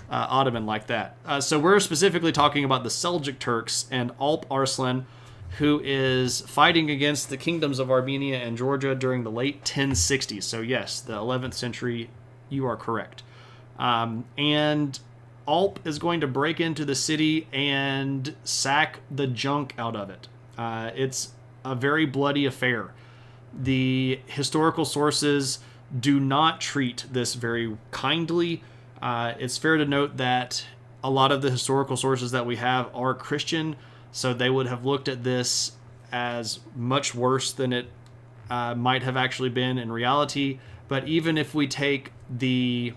Ottoman like that. So we're specifically talking about the Seljuk Turks and Alp Arslan, who is fighting against the kingdoms of Armenia and Georgia during the late 1060s. So yes, the 11th century, you are correct. And Alp is going to break into the city and sack the junk out of it. It's a very bloody affair. The historical sources do not treat this very kindly. It's fair to note that a lot of the historical sources that we have are Christian, so they would have looked at this as much worse than it might have actually been in reality. But even if we take the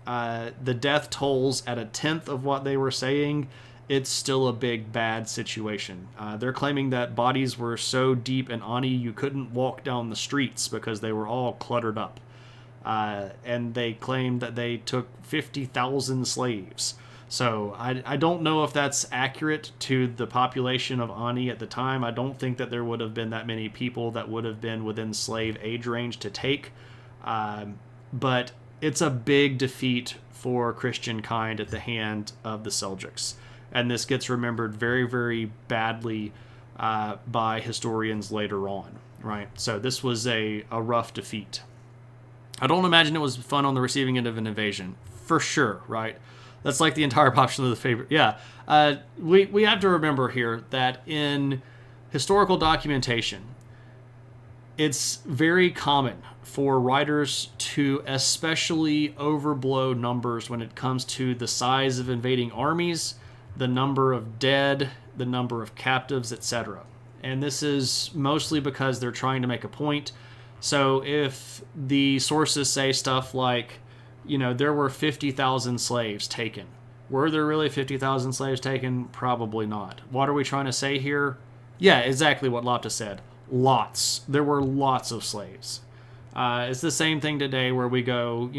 the death tolls at 1/10 of what they were saying, it's still a big bad situation. They're claiming that bodies were so deep in Ani you couldn't walk down the streets because they were all cluttered up. And they claimed that they took 50,000 slaves. So I don't know if that's accurate to the population of Ani at the time. I don't think that there would have been that many people that would have been within slave age range to take. But it's a big defeat for Christian kind at the hand of the Seljuks. And this gets remembered very, very badly by historians later on, right? So this was a rough defeat. I don't imagine it was fun on the receiving end of an invasion, for sure, right? That's like the entire population of the favorite. Yeah, we have to remember here that in historical documentation, it's very common for writers to especially overblow numbers when it comes to the size of invading armies, the number of dead, the number of captives, etc. And this is mostly because they're trying to make a point. So if the sources say stuff like, there were 50,000 slaves taken. Were there really 50,000 slaves taken? Probably not. What are we trying to say here? Yeah, exactly what Lopta said. Lots. There were lots of slaves. It's the same thing today where we go,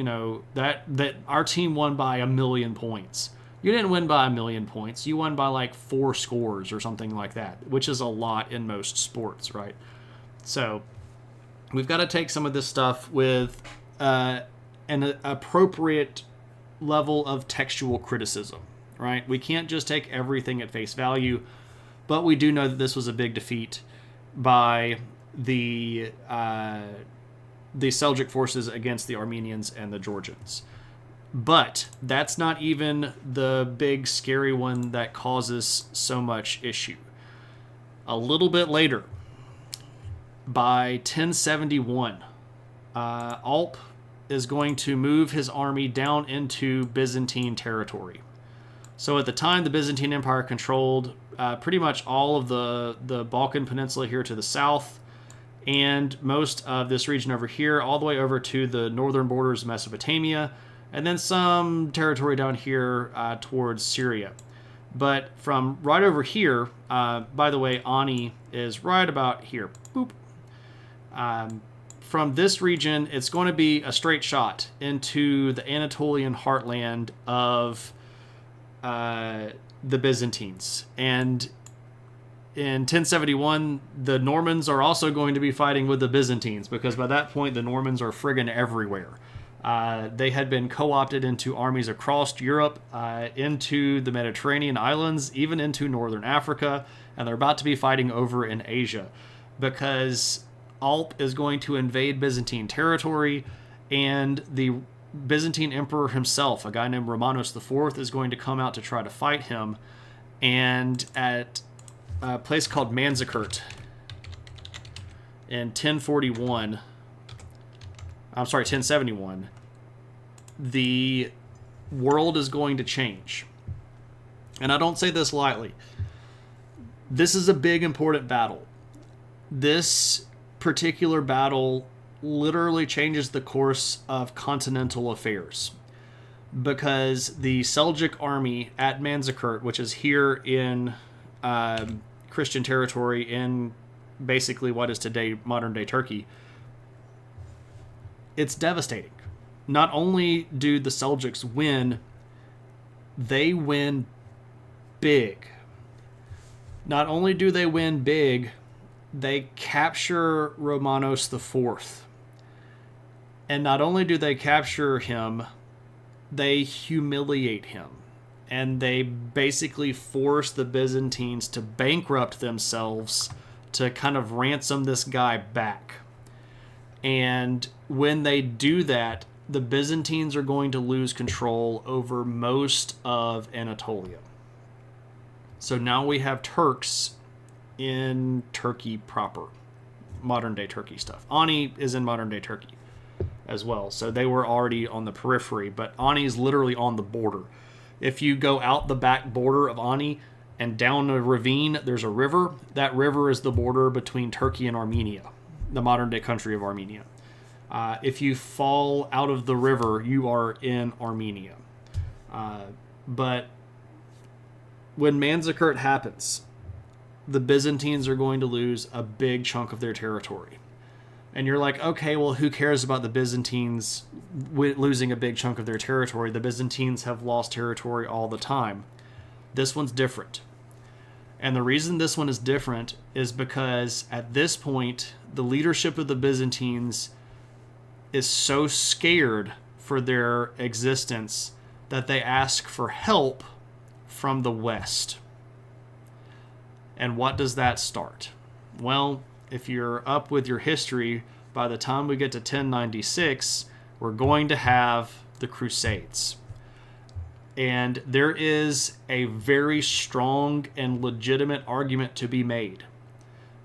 that our team won by 1,000,000 points. You didn't win by 1,000,000 points. You won by like 4 scores or something like that, which is a lot in most sports, right? So we've got to take some of this stuff with an appropriate level of textual criticism, right? We can't just take everything at face value, but we do know that this was a big defeat by the Seljuk forces against the Armenians and the Georgians. But that's not even the big scary one that causes so much issue. A little bit later, by 1071, Alp is going to move his army down into Byzantine territory. So at the time, the Byzantine Empire controlled pretty much all of the Balkan Peninsula here to the south, and most of this region over here, all the way over to the northern borders of Mesopotamia, and then some territory down here towards Syria. But from right over here, by the way, Ani is right about here. Boop. From this region, it's going to be a straight shot into the Anatolian heartland of the Byzantines. And in 1071, the Normans are also going to be fighting with the Byzantines, because by that point, the Normans are friggin' everywhere. They had been co-opted into armies across Europe, into the Mediterranean islands, even into northern Africa, and they're about to be fighting over in Asia, because Alp is going to invade Byzantine territory, and the Byzantine emperor himself, a guy named Romanos IV, is going to come out to try to fight him. And at a place called Manzikert in 1071, the world is going to change. And I don't say this lightly. This is a big, important battle. This particular battle literally changes the course of continental affairs, because the Seljuk army at Manzikert, which is here in Christian territory in basically what is today modern-day Turkey, it's devastating. Not only do the Seljuks win, they win big. Not only do they win big, they capture Romanos IV. And not only do they capture him, they humiliate him. And they basically force the Byzantines to bankrupt themselves to kind of ransom this guy back. And when they do that, the Byzantines are going to lose control over most of Anatolia. So now we have Turks in Turkey proper. Modern day Turkey stuff. Ani is in modern day Turkey as well. So they were already on the periphery, but Ani is literally on the border. If you go out the back border of Ani and down a ravine, there's a river. That river is the border between Turkey and Armenia, the modern day country of Armenia. If you fall out of the river, you are in Armenia. But when Manzikert happens, the Byzantines are going to lose a big chunk of their territory. And you're like, okay, well, who cares about the Byzantines losing a big chunk of their territory? The Byzantines have lost territory all the time. This one's different. And the reason this one is different is because at this point, the leadership of the Byzantines is so scared for their existence that they ask for help from the West. And what does that start? Well, if you're up with your history, by the time we get to 1096, we're going to have the Crusades. And there is a very strong and legitimate argument to be made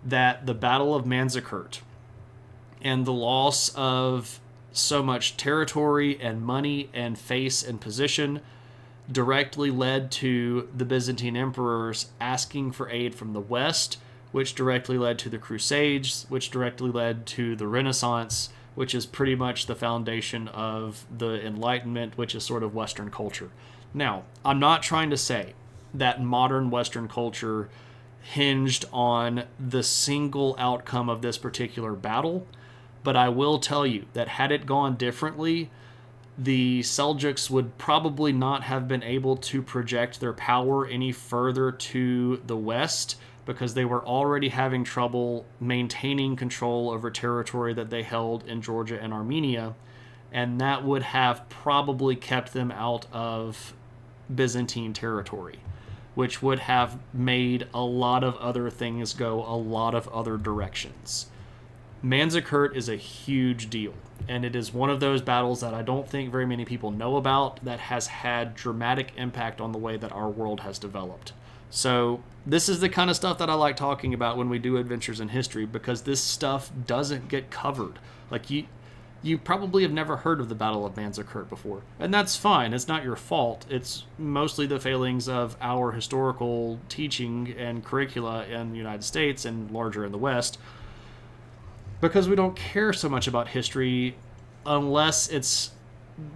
that the Battle of Manzikert and the loss of so much territory and money and face and position directly led to the Byzantine emperors asking for aid from the West, which directly led to the Crusades, which directly led to the Renaissance, which is pretty much the foundation of the Enlightenment, which is sort of Western culture. Now, I'm not trying to say that modern Western culture hinged on the single outcome of this particular battle, but I will tell you that had it gone differently, the Seljuks would probably not have been able to project their power any further to the west because they were already having trouble maintaining control over territory that they held in Georgia and Armenia, and that would have probably kept them out of Byzantine territory, which would have made a lot of other things go a lot of other directions. Manzikert is a huge deal, and it is one of those battles that I don't think very many people know about that has had dramatic impact on the way that our world has developed. So this is the kind of stuff that I like talking about when we do Adventures in History, because this stuff doesn't get covered. Like you probably have never heard of the Battle of Manzikert before, and that's fine. It's not your fault. It's mostly the failings of our historical teaching and curricula in the United States and larger in the West, because we don't care so much about history unless it's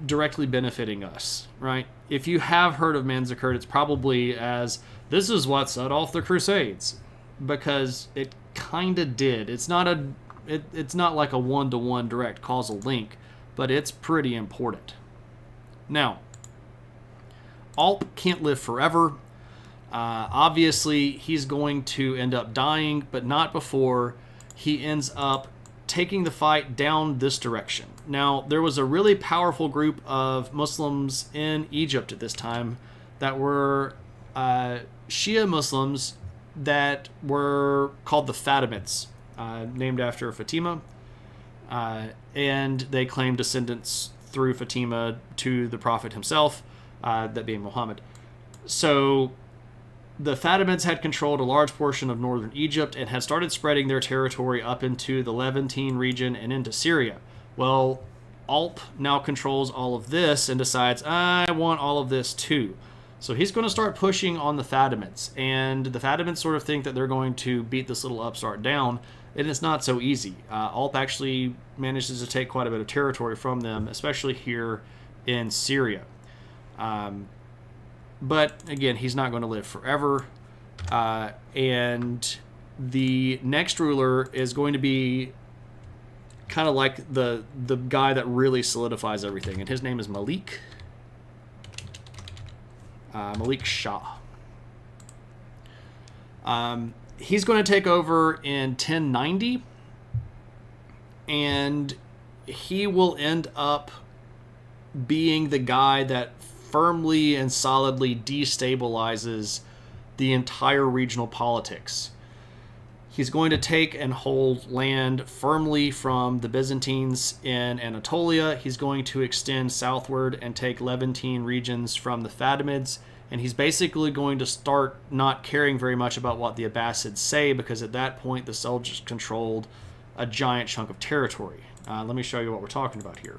directly benefiting us, right? If you have heard of Manzikert, it's probably as, this is what set off the Crusades, because it kind of did. It's not like a one-to-one direct causal link, but it's pretty important. Now, Alp can't live forever. Obviously, he's going to end up dying, but not before he ends up taking the fight down this direction. Now, there was a really powerful group of Muslims in Egypt at this time that were Shia Muslims that were called the Fatimids, named after Fatima, and they claimed descendants through Fatima to the Prophet himself, that being Muhammad. So the Fatimids had controlled a large portion of northern Egypt and had started spreading their territory up into the Levantine region and into Syria. Well, Alp now controls all of this and decides, I want all of this too. So he's going to start pushing on the Fatimids, and the Fatimids sort of think that they're going to beat this little upstart down, and it's not so easy. Alp actually manages to take quite a bit of territory from them, especially here in Syria. But again, he's not going to live forever. And the next ruler is going to be kind of like the guy that really solidifies everything. And his name is Malik. Malik Shah. He's going to take over in 1090. And he will end up being the guy that firmly and solidly destabilizes the entire regional politics. He's going to take and hold land firmly from the Byzantines in Anatolia. He's going to extend southward and take Levantine regions from the Fatimids. And he's basically going to start not caring very much about what the Abbasids say, because at that point the Seljuks controlled a giant chunk of territory. Let me show you what we're talking about here.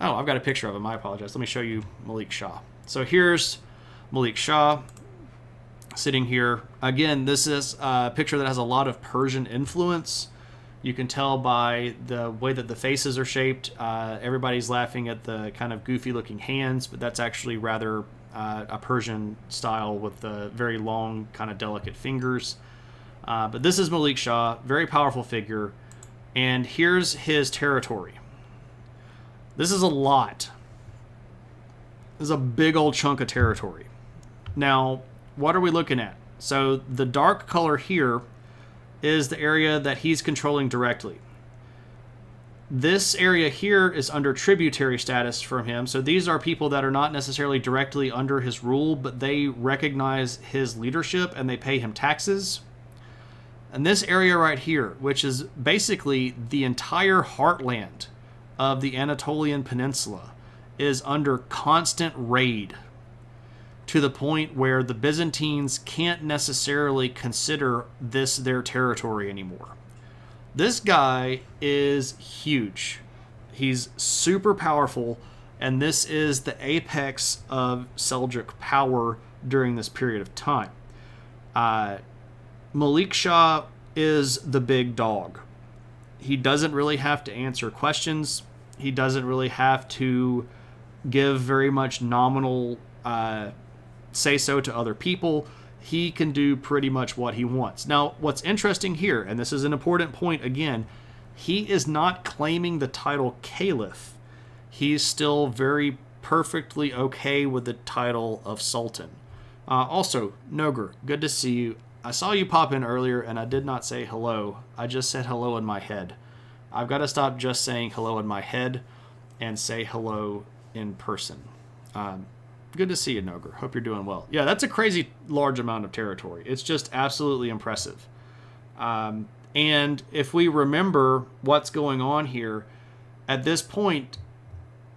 Oh, I've got a picture of him. I apologize. Let me show you Malik Shah. So here's Malik Shah sitting here. Again, this is a picture that has a lot of Persian influence. You can tell by the way that the faces are shaped. Everybody's laughing at the kind of goofy looking hands, but that's actually rather a Persian style with the very long, kind of delicate fingers. But this is Malik Shah, very powerful figure. And here's his territory. This is a lot. This is a big old chunk of territory. Now, what are we looking at? So the dark color here is the area that he's controlling directly. This area here is under tributary status from him. So these are people that are not necessarily directly under his rule, but they recognize his leadership and they pay him taxes. And this area right here, which is basically the entire heartland of the Anatolian Peninsula, is under constant raid, to the point where the Byzantines can't necessarily consider this their territory anymore. This guy is huge. He's super powerful, and this is the apex of Seljuk power during this period of time. Malik Shah is the big dog. He doesn't really have to answer questions. He doesn't really have to give very much nominal say-so to other people. He can do pretty much what he wants. Now, what's interesting here, and this is an important point again, he is not claiming the title Caliph. He's still very perfectly okay with the title of Sultan. Also, Noger, good to see you. I saw you pop in earlier, and I did not say hello. I just said hello in my head. I've got to stop just saying hello in my head and say hello in person. Good to see you, Noger. Hope you're doing well. Yeah, that's a crazy large amount of territory. It's just absolutely impressive. And if we remember what's going on here, at this point,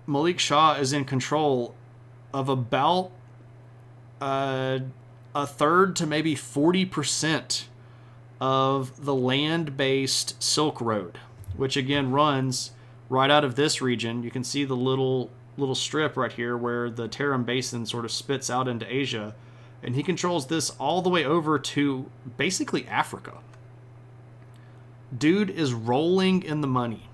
Malik Shah is in control of about a third to maybe 40% of the land-based Silk Road, which again runs right out of this region. You can see the little strip right here where the Tarim Basin sort of spits out into Asia, and he controls this all the way over to basically Africa. Dude is rolling in the money.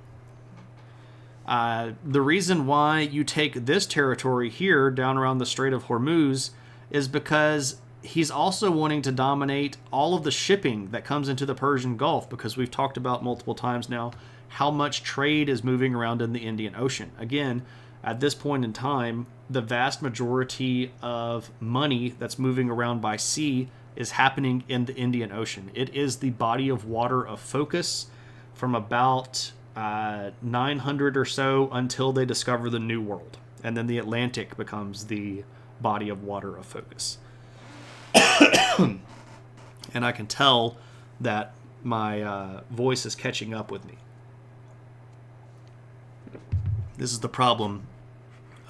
The reason why you take this territory here down around the Strait of Hormuz is because he's also wanting to dominate all of the shipping that comes into the Persian Gulf, because we've talked about multiple times now how much trade is moving around in the Indian Ocean. Again, at this point in time, the vast majority of money that's moving around by sea is happening in the Indian Ocean. It is the body of water of focus from about 900 or so until they discover the New World. And then the Atlantic becomes the body of water of focus. And I can tell that my voice is catching up with me. This is the problem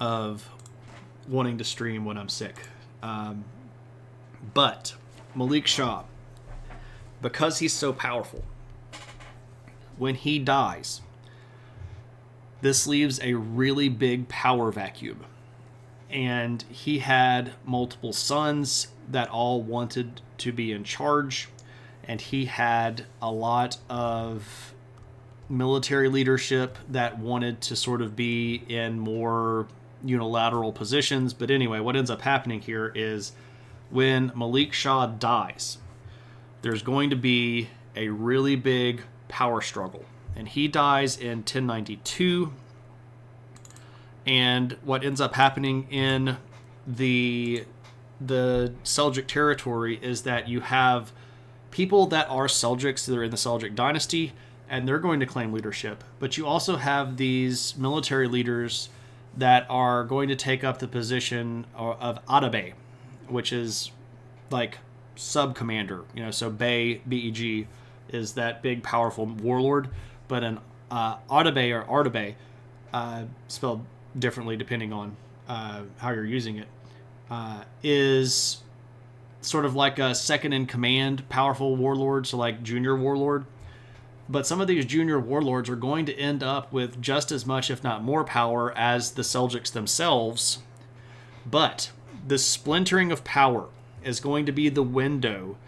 of wanting to stream when I'm sick. But Malik Shah, because he's so powerful, when he dies, this leaves a really big power vacuum. And he had multiple sons that all wanted to be in charge, and he had a lot of military leadership that wanted to sort of be in more unilateral positions. But anyway, what ends up happening here is when Malik Shah dies, there's going to be a really big power struggle. And he dies in 1092. And what ends up happening in the Seljuk territory is that you have people that are Seljuks that are in the Seljuk dynasty, and they're going to claim leadership. But you also have these military leaders that are going to take up the position of Atabey, which is like sub-commander. So Bey, B-E-G, is that big, powerful warlord. But an Atabey or Artabey, spelled differently depending on how you're using it, is sort of like a second-in-command powerful warlord, so like junior warlord. But some of these junior warlords are going to end up with just as much, if not more, power as the Seljuks themselves. But the splintering of power is going to be the window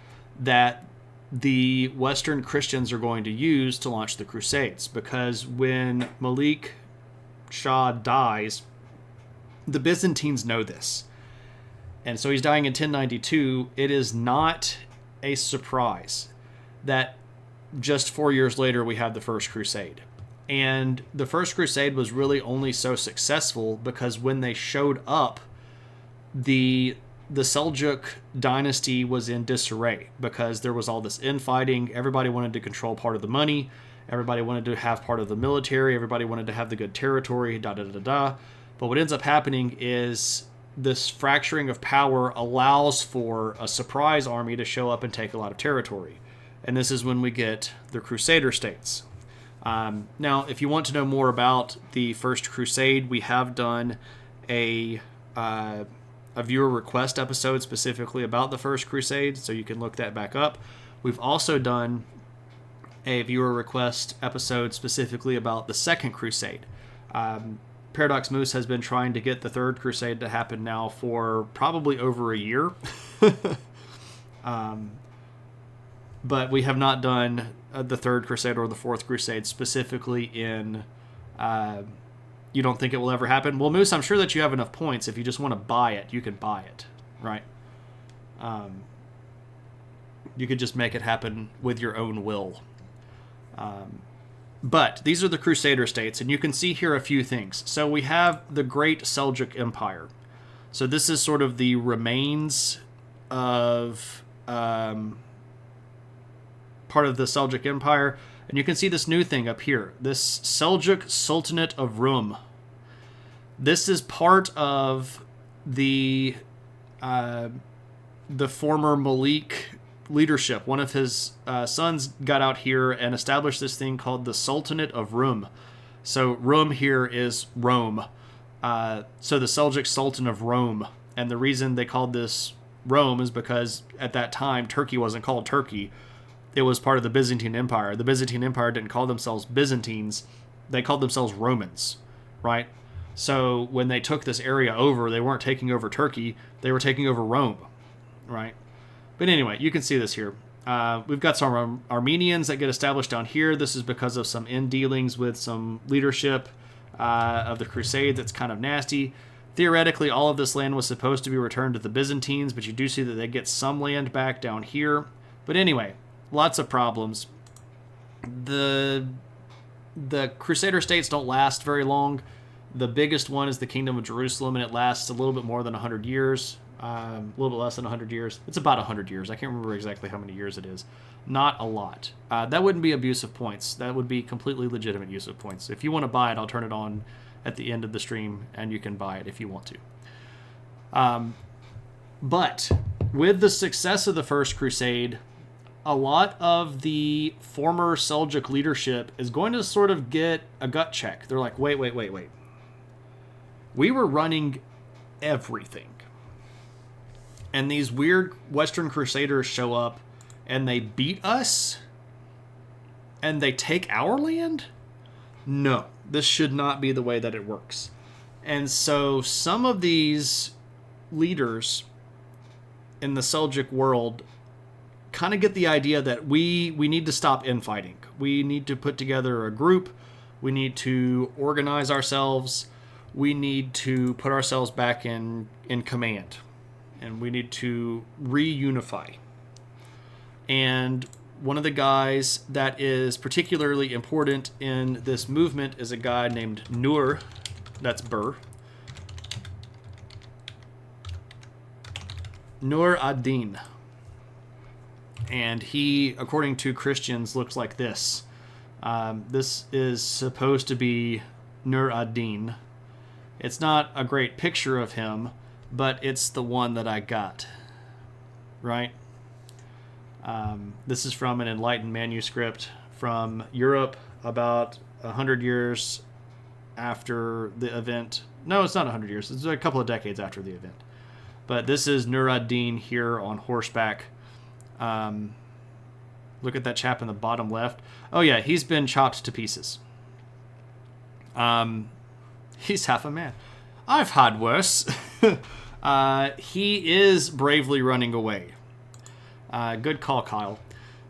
that the Western Christians are going to use to launch the Crusades. Because when Malik Shah dies, the Byzantines know this. And so he's dying in 1092. It is not a surprise that just 4 years later we have the First Crusade. And the First Crusade was really only so successful because when they showed up, the Seljuk dynasty was in disarray because there was all this infighting. Everybody wanted to control part of the money. Everybody wanted to have part of the military. Everybody wanted to have the good territory, da-da-da-da. But what ends up happening is this fracturing of power allows for a surprise army to show up and take a lot of territory. And this is when we get the Crusader states. Now, if you want to know more about the First Crusade, we have done a viewer request episode specifically about the First Crusade, so you can look that back up. We've also done a viewer request episode specifically about the Second Crusade. Paradox Moose has been trying to get the Third Crusade to happen now for probably over a year. But we have not done the Third Crusade or the Fourth Crusade specifically in... you don't think it will ever happen? Well, Moose, I'm sure that you have enough points. If you just want to buy it, you can buy it, right? You could just make it happen with your own will. But these are the Crusader states, and you can see here a few things. So we have the Great Seljuk Empire. So this is sort of the remains of part of the Seljuk Empire. And you can see this new thing up here, this Seljuk Sultanate of Rum. This is part of the former Malik leadership. One of his sons got out here and established this thing called the Sultanate of Rum. So Rum here is Rome. So the Seljuk Sultan of Rome. And the reason they called this Rome is because at that time Turkey wasn't called Turkey. It was part of the Byzantine Empire. The Byzantine Empire didn't call themselves Byzantines. They called themselves Romans, right? So when they took this area over, they weren't taking over Turkey. They were taking over Rome, right? But anyway, you can see this here. We've got some Armenians that get established down here. This is because of some in-dealings with some leadership of the Crusade that's kind of nasty. Theoretically, all of this land was supposed to be returned to the Byzantines, but you do see that they get some land back down here. But anyway, lots of problems. The Crusader states don't last very long. The biggest one is the Kingdom of Jerusalem, and it lasts a little bit more than 100 years. A little bit less than 100 years. It's about 100 years. I can't remember exactly how many years it is. Not a lot. That wouldn't be abuse of points. That would be completely legitimate use of points. If you want to buy it, I'll turn it on at the end of the stream, and you can buy it if you want to. But with the success of the First Crusade, a lot of the former Seljuk leadership is going to sort of get a gut check. They're like, wait. We were running everything. And these weird Western Crusaders show up and they beat us? And they take our land? No, this should not be the way that it works. And so some of these leaders in the Seljuk world kind of get the idea that we need to stop infighting. We need to put together a group. We need to organize ourselves. We need to put ourselves back in command. And we need to reunify. And one of the guys that is particularly important in this movement is a guy named Nur, that's Burr. Nur ad-Din. And he, according to Christians, looks like this. This is supposed to be Nur ad-Din. It's not a great picture of him, but it's the one that I got. Right? This is from an enlightened manuscript from Europe about 100 years after the event. No, it's not 100 years. It's a couple of decades after the event. But this is Nur ad-Din here on horseback. Look at that chap in the bottom left. Oh yeah, he's been chopped to pieces. He's half a man. I've had worse. He is bravely running away. Good call, Kyle.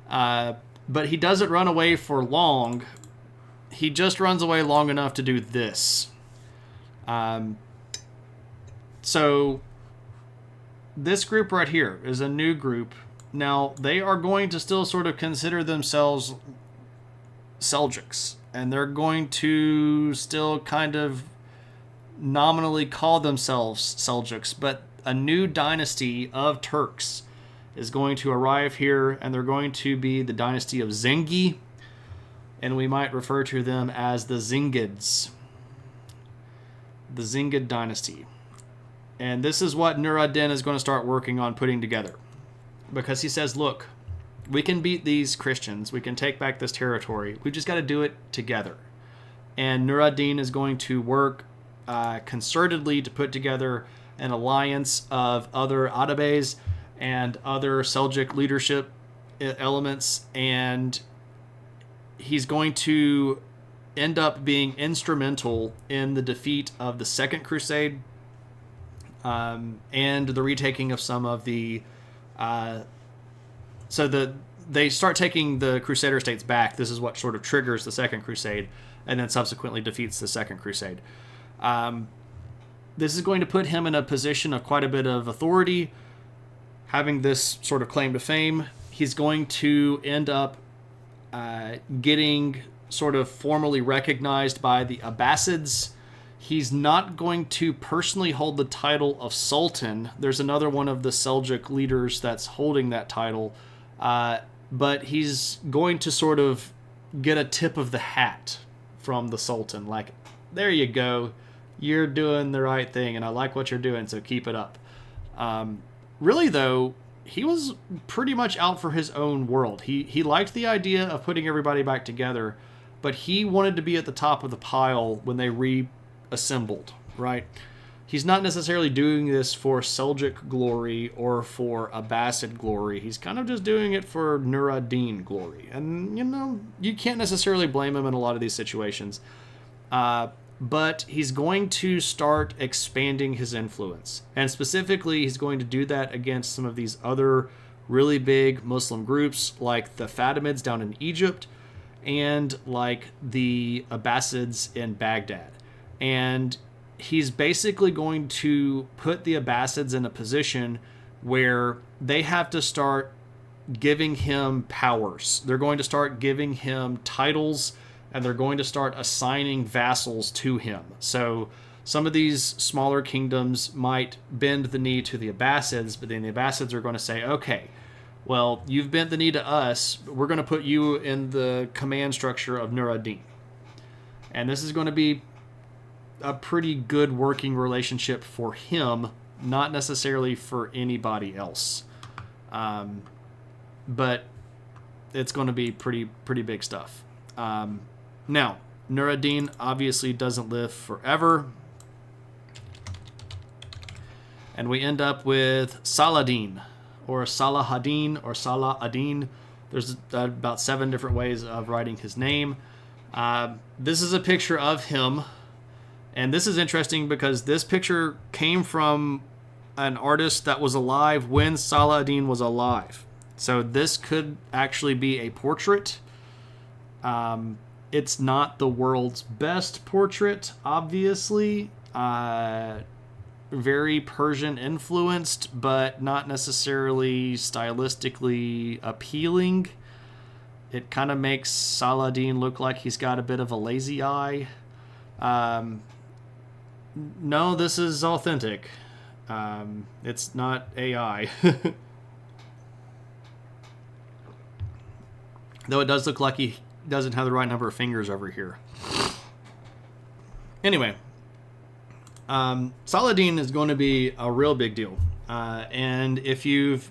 But he doesn't run away for long. He just runs away long enough to do this. So this group right here is a new group. Now, they are going to still sort of consider themselves Seljuks, and they're going to still kind of nominally call themselves Seljuks, but a new dynasty of Turks is going to arrive here, and they're going to be the dynasty of Zengi, and we might refer to them as the Zingids. The Zingid dynasty. And this is what Nur ad-Din is going to start working on putting together. Because he says, look, we can beat these Christians, we can take back this territory, we've just got to do it together. And Nur ad-Din is going to work concertedly to put together an alliance of other Atabes and other Seljuk leadership elements, and he's going to end up being instrumental in the defeat of the Second Crusade and the retaking of some of the... they start taking the Crusader states back. This is what sort of triggers the Second Crusade, and then subsequently defeats the Second Crusade. This is going to put him in a position of quite a bit of authority, having this sort of claim to fame. He's going to end up getting sort of formally recognized by the Abbasids. He's not going to personally hold the title of Sultan. There's another one of the Seljuk leaders that's holding that title, but he's going to sort of get a tip of the hat from the Sultan. Like, there you go, you're doing the right thing, and I like what you're doing, so keep it up. Really, though, he was pretty much out for his own world. He liked the idea of putting everybody back together, but he wanted to be at the top of the pile when they reassembled, right? He's not necessarily doing this for Seljuk glory or for Abbasid glory. He's kind of just doing it for Nur ad-Din glory. And, you know, you can't necessarily blame him in a lot of these situations. But he's going to start expanding his influence. And specifically, he's going to do that against some of these other really big Muslim groups, like the Fatimids down in Egypt, and like the Abbasids in Baghdad. And he's basically going to put the Abbasids in a position where they have to start giving him powers. They're going to start giving him titles, and they're going to start assigning vassals to him. So some of these smaller kingdoms might bend the knee to the Abbasids, but then the Abbasids are going to say, okay, well, you've bent the knee to us, we're going to put you in the command structure of Nur ad-Din. And this is going to be a pretty good working relationship for him, not necessarily for anybody else. But it's going to be pretty big stuff. Now, Nur ad-Din obviously doesn't live forever. And we end up with Saladin, or Salahadin, or Salah ad-Din. There's about 7 different ways of writing his name. This is a picture of him. And this is interesting because this picture came from an artist that was alive when Salah ad-Din was alive. So this could actually be a portrait. It's not the world's best portrait, obviously. Very Persian influenced, but not necessarily stylistically appealing. It kind of makes Saladin look like he's got a bit of a lazy eye. No, this is authentic. It's not AI. Though it does look like he doesn't have the right number of fingers over here. Anyway, Saladin is going to be a real big deal. And if you've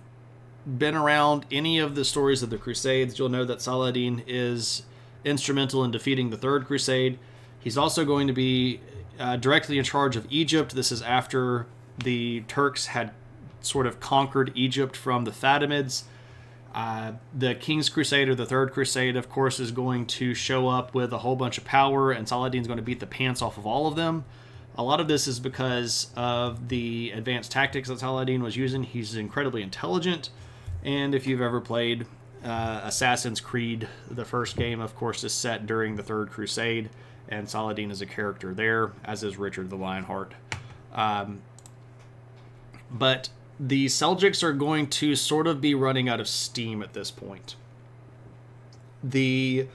been around any of the stories of the Crusades, you'll know that Saladin is instrumental in defeating the Third Crusade. He's also going to be directly in charge of Egypt. This is after the Turks had sort of conquered Egypt from the Fatimids. The King's Crusade, or the Third Crusade, of course, is going to show up with a whole bunch of power, and Saladin's going to beat the pants off of all of them. A lot of this is because of the advanced tactics that Saladin was using. He's incredibly intelligent, and if you've ever played Assassin's Creed, the first game, of course, is set during the Third Crusade, and Saladin is a character there, as is Richard the Lionheart. But the Seljuks are going to sort of be running out of steam at this point. The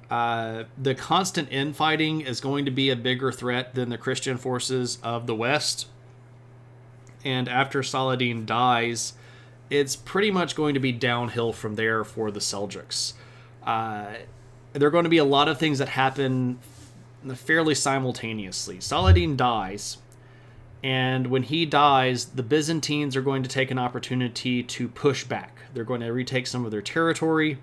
constant infighting is going to be a bigger threat than the Christian forces of the West. And after Saladin dies, it's pretty much going to be downhill from there for the Seljuks. There are going to be a lot of things that happen fairly simultaneously. Saladin dies, and when he dies, the Byzantines are going to take an opportunity to push back. They're going to retake some of their territory.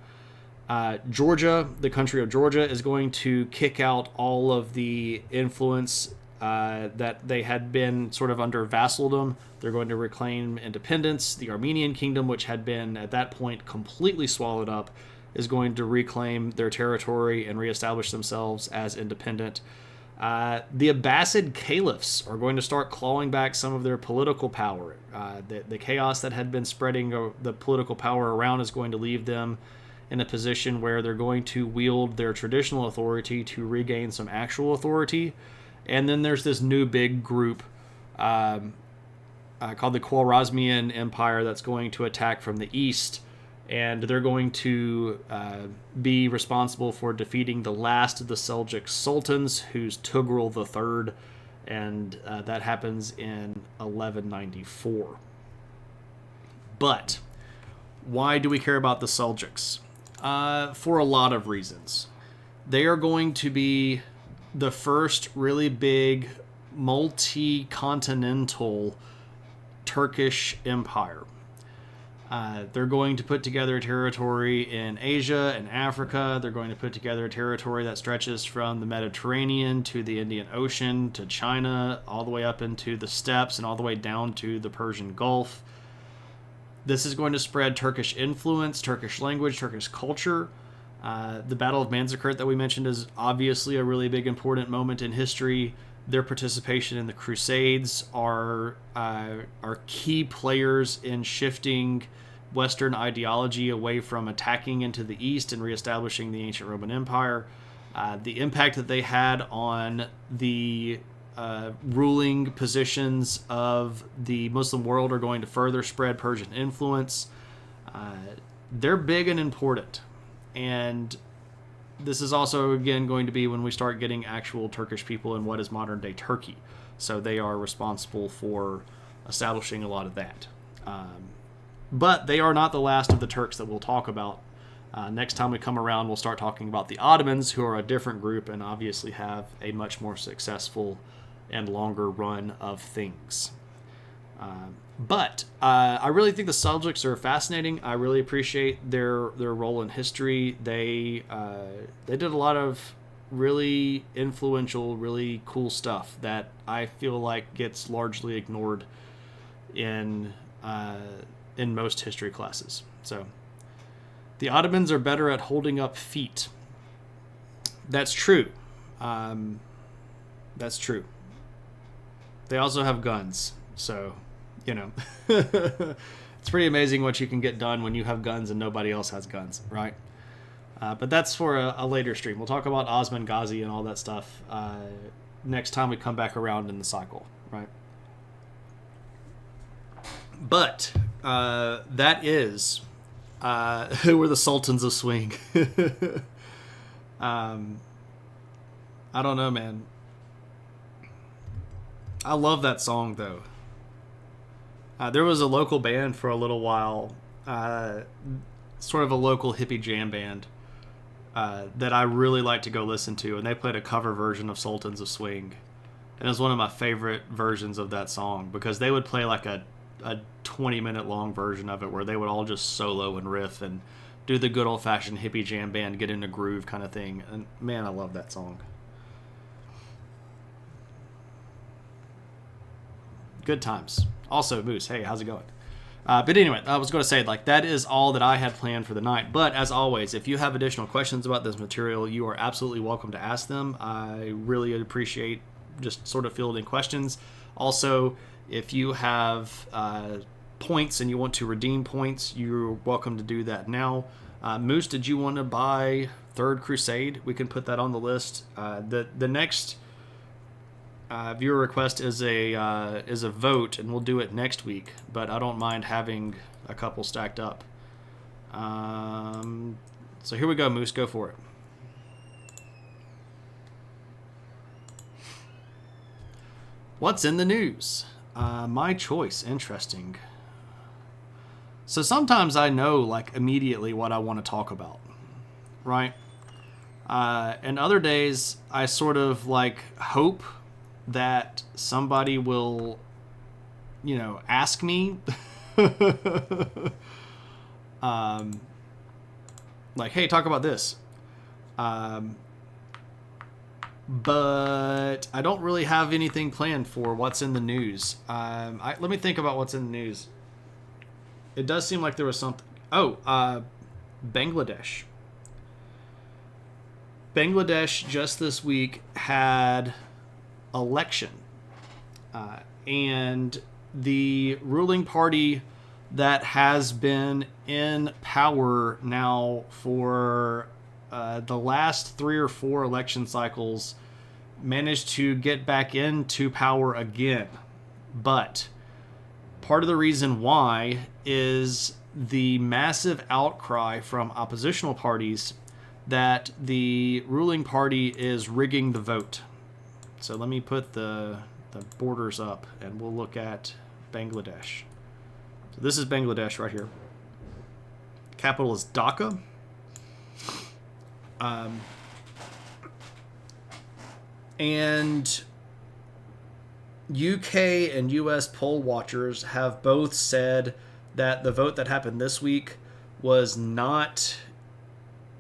Georgia, the country of Georgia, is going to kick out all of the influence that they had been sort of under vassaldom. They're going to reclaim independence. The Armenian kingdom, which had been at that point completely swallowed up, is going to reclaim their territory and reestablish themselves as independent. The Abbasid caliphs are going to start clawing back some of their political power. The chaos that had been spreading the political power around is going to leave them in a position where they're going to wield their traditional authority to regain some actual authority. And then there's this new big group called the Khwarezmian Empire that's going to attack from the east, and they're going to be responsible for defeating the last of the Seljuk sultans, who's Tughril III, and that happens in 1194. But why do we care about the Seljuks? For a lot of reasons. They are going to be the first really big multi-continental Turkish empire. They're going to put together a territory in Asia and Africa. They're going to put together a territory that stretches from the Mediterranean to the Indian Ocean to China, all the way up into the steppes and all the way down to the Persian Gulf. This is going to spread Turkish influence, Turkish language, Turkish culture. The Battle of Manzikert that we mentioned is obviously a really big important moment in history. Their participation in the Crusades are key players in shifting Western ideology away from attacking into the East and reestablishing the ancient Roman Empire. The impact that they had on the ruling positions of the Muslim world are going to further spread Persian influence. They're big and important. And this is also, again, going to be when we start getting actual Turkish people in what is modern-day Turkey. So they are responsible for establishing a lot of that. But they are not the last of the Turks that we'll talk about. Next time we come around, we'll start talking about the Ottomans, who are a different group and obviously have a much more successful and longer run of things. But I really think the Seljuks are fascinating. I really appreciate their role in history. They did a lot of really influential, really cool stuff that I feel like gets largely ignored in most history classes. So the Ottomans are better at holding up feet. That's true. That's true. They also have guns, so you know, it's pretty amazing what you can get done when you have guns and nobody else has guns, right? But that's for a later stream. We'll talk about Osman Ghazi and all that stuff next time we come back around in the cycle, right? But that is who were the Sultans of Swing. I don't know, man. I love that song, though. There was a local band for a little while, sort of a local hippie jam band, that I really like to go listen to, and they played a cover version of Sultans of Swing. And it was one of my favorite versions of that song, because they would play like a 20-minute long version of it where they would all just solo and riff and do the good old-fashioned hippie jam band, get in a groove kind of thing. And man, I love that song. Good times. Also, Moose, hey, how's it going? But anyway, I was going to say, like, that is all that I had planned for the night. But as always, if you have additional questions about this material, you are absolutely welcome to ask them. I really appreciate just sort of fielding questions. Also, if you have points and you want to redeem points, you're welcome to do that now. Moose, did you want to buy Third Crusade? We can put that on the list. The next viewer request is a vote, and we'll do it next week. But I don't mind having a couple stacked up. So here we go, Moose. Go for it. What's in the news? My choice. Interesting. So sometimes I know like immediately what I want to talk about, right? And other days I sort of like hope that somebody will, ask me, like, hey, talk about this. But I don't really have anything planned for what's in the news. Let me think about what's in the news. It does seem like there was something. Bangladesh. Bangladesh just this week had election. And the ruling party that has been in power now for the last 3 or 4 election cycles managed to get back into power again. But part of the reason why is the massive outcry from oppositional parties that the ruling party is rigging the vote. So let me put the borders up and we'll look at Bangladesh. So this is Bangladesh right here. Capital is Dhaka. And UK and US poll watchers have both said that the vote that happened this week was not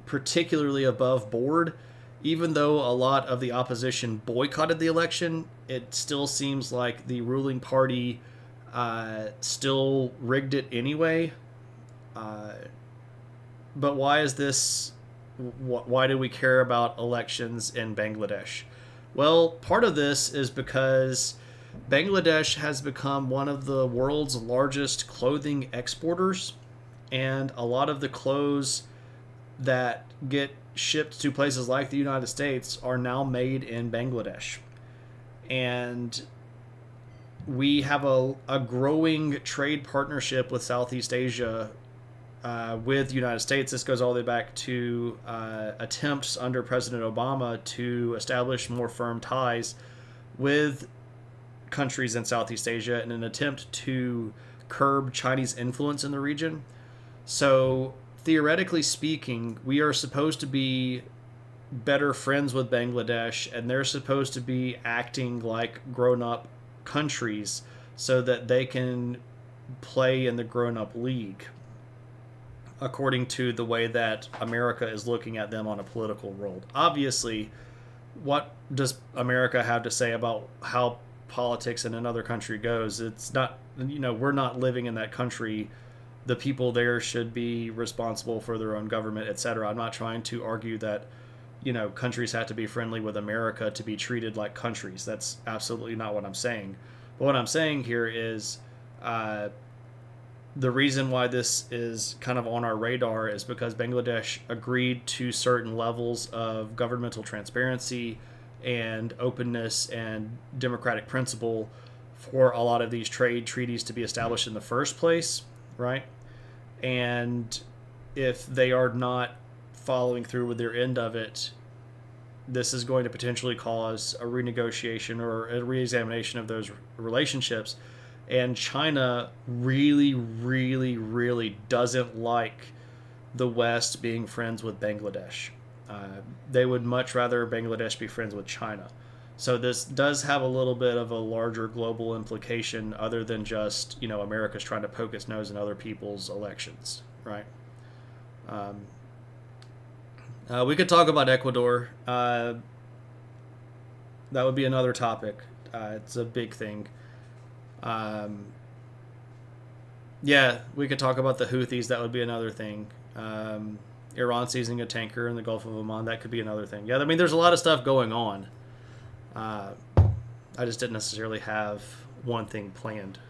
particularly above board. Even though a lot of the opposition boycotted the election, it still seems like the ruling party still rigged it anyway. But why is this? Why do we care about elections in Bangladesh? Well, part of this is because Bangladesh has become one of the world's largest clothing exporters, and a lot of the clothes that get shipped to places like the United States are now made in Bangladesh. And we have a growing trade partnership with Southeast Asia with the United States. This goes all the way back to attempts under President Obama to establish more firm ties with countries in Southeast Asia in an attempt to curb Chinese influence in the region. So theoretically speaking, we are supposed to be better friends with Bangladesh, and they're supposed to be acting like grown-up countries so that they can play in the grown-up league, according to the way that America is looking at them on a political world. Obviously, what does America have to say about how politics in another country goes? It's not, we're not living in that country. The people there should be responsible for their own government, etc. I'm not trying to argue that, countries have to be friendly with America to be treated like countries. That's absolutely not what I'm saying. But what I'm saying here is the reason why this is kind of on our radar is because Bangladesh agreed to certain levels of governmental transparency and openness and democratic principle for a lot of these trade treaties to be established in the first place, right? And if they are not following through with their end of it, this is going to potentially cause a renegotiation or a reexamination of those relationships. And China really, really, really doesn't like the West being friends with Bangladesh. They would much rather Bangladesh be friends with China. So this does have a little bit of a larger global implication other than just, America's trying to poke its nose in other people's elections, right? We could talk about Ecuador. That would be another topic. It's a big thing. Yeah, we could talk about the Houthis. That would be another thing. Iran seizing a tanker in the Gulf of Oman. That could be another thing. Yeah, I mean, there's a lot of stuff going on. I just didn't necessarily have one thing planned.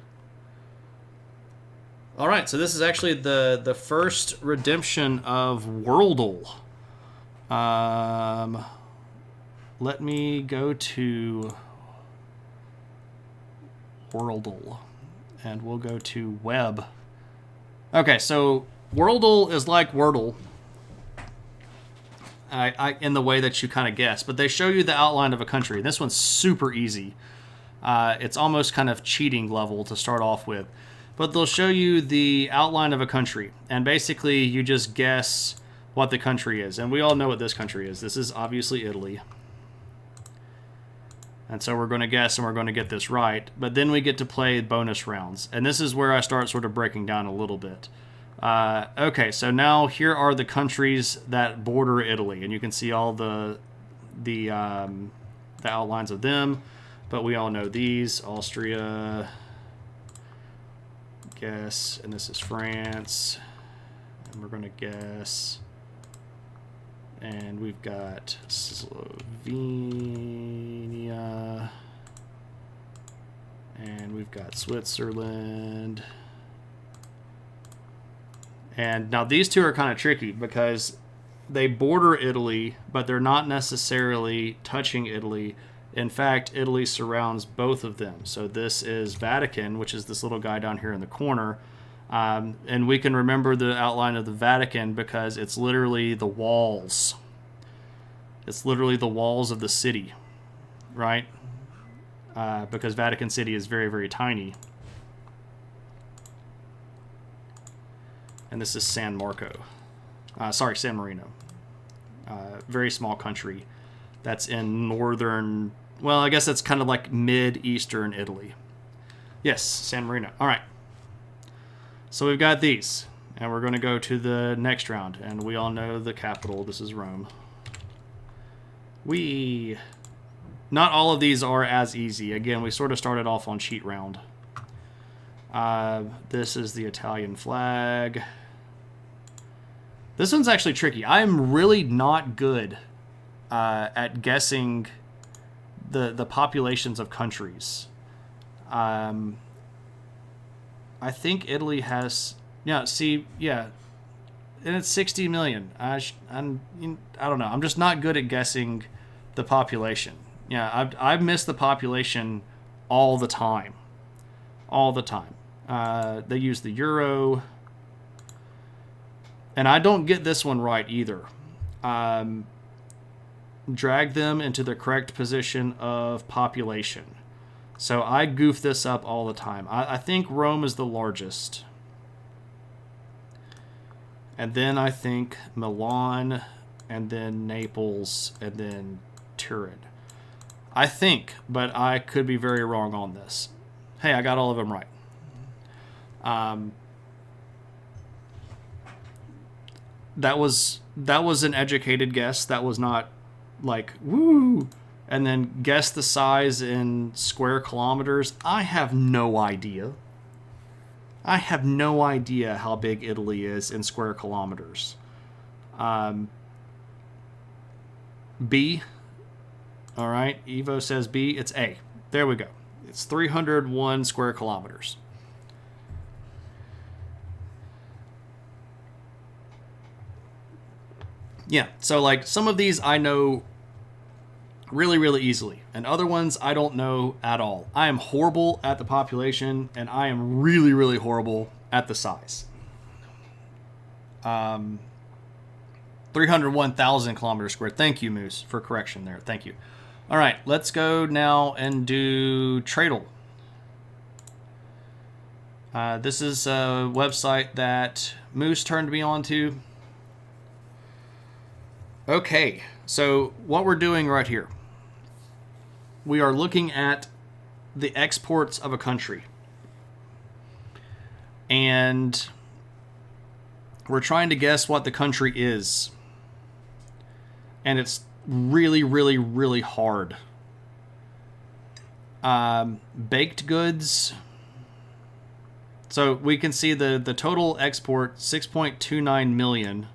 All right, so this is actually the first redemption of Worldle. Let me go to Worldle, and we'll go to web. Okay, so Worldle is like Wordle, in the way that you kind of guess, but they show you the outline of a country. This one's super easy. It's almost kind of cheating level to start off with. But they'll show you the outline of a country, and basically you just guess what the country is. And we all know what this country is. This is obviously Italy. And so we're going to guess, and we're going to get this right. But then we get to play bonus rounds. And this is where I start sort of breaking down a little bit. Okay, so now here are the countries that border Italy. And you can see all the outlines of them. But we all know these. Austria, guess, and this is France. And we're going to guess. And we've got Slovenia. And we've got Switzerland. And now these two are kind of tricky because they border Italy, but they're not necessarily touching Italy. In fact, Italy surrounds both of them. So this is Vatican, which is this little guy down here in the corner. And we can remember the outline of the Vatican because it's literally the walls. It's literally the walls of the city, right? Because Vatican City is very, very tiny. And this is San Marco. San Marino. Very small country that's in northern... Well, I guess that's kind of like mid-eastern Italy. Yes, San Marino. All right. So we've got these, and we're going to go to the next round, and we all know the capital. This is Rome. Not all of these are as easy. Again, we sort of started off on cheat round. This is the Italian flag. This one's actually tricky. I'm really not good at guessing the populations of countries. I think Italy has... Yeah, see, yeah. And it's 60 million. I don't know. I'm just not good at guessing the population. Yeah, I've missed the population all the time. All the time. They use the euro. And I don't get this one right either. Drag them into the correct position of population. So I goof this up all the time. I think Rome is the largest. And then I think Milan, and then Naples, and then Turin. I think, but I could be very wrong on this. Hey, I got all of them right. That was an educated guess. That was not like, woo! And then guess the size in square kilometers. I have no idea. I have no idea how big Italy is in square kilometers. B. All right. Evo says B. It's A. There we go. It's 301 square kilometers. Yeah. So like some of these I know really, really easily. And other ones I don't know at all. I am horrible at the population, and I am really, really horrible at the size. 301,000 kilometers squared. Thank you, Moose, for correction there. Thank you. All right, let's go now and do Tradle. This is a website that Moose turned me on to. Okay, so what we're doing right here. We are looking at the exports of a country. And we're trying to guess what the country is. And it's really, really, really hard. Baked goods. So we can see the total export, 6.29 million.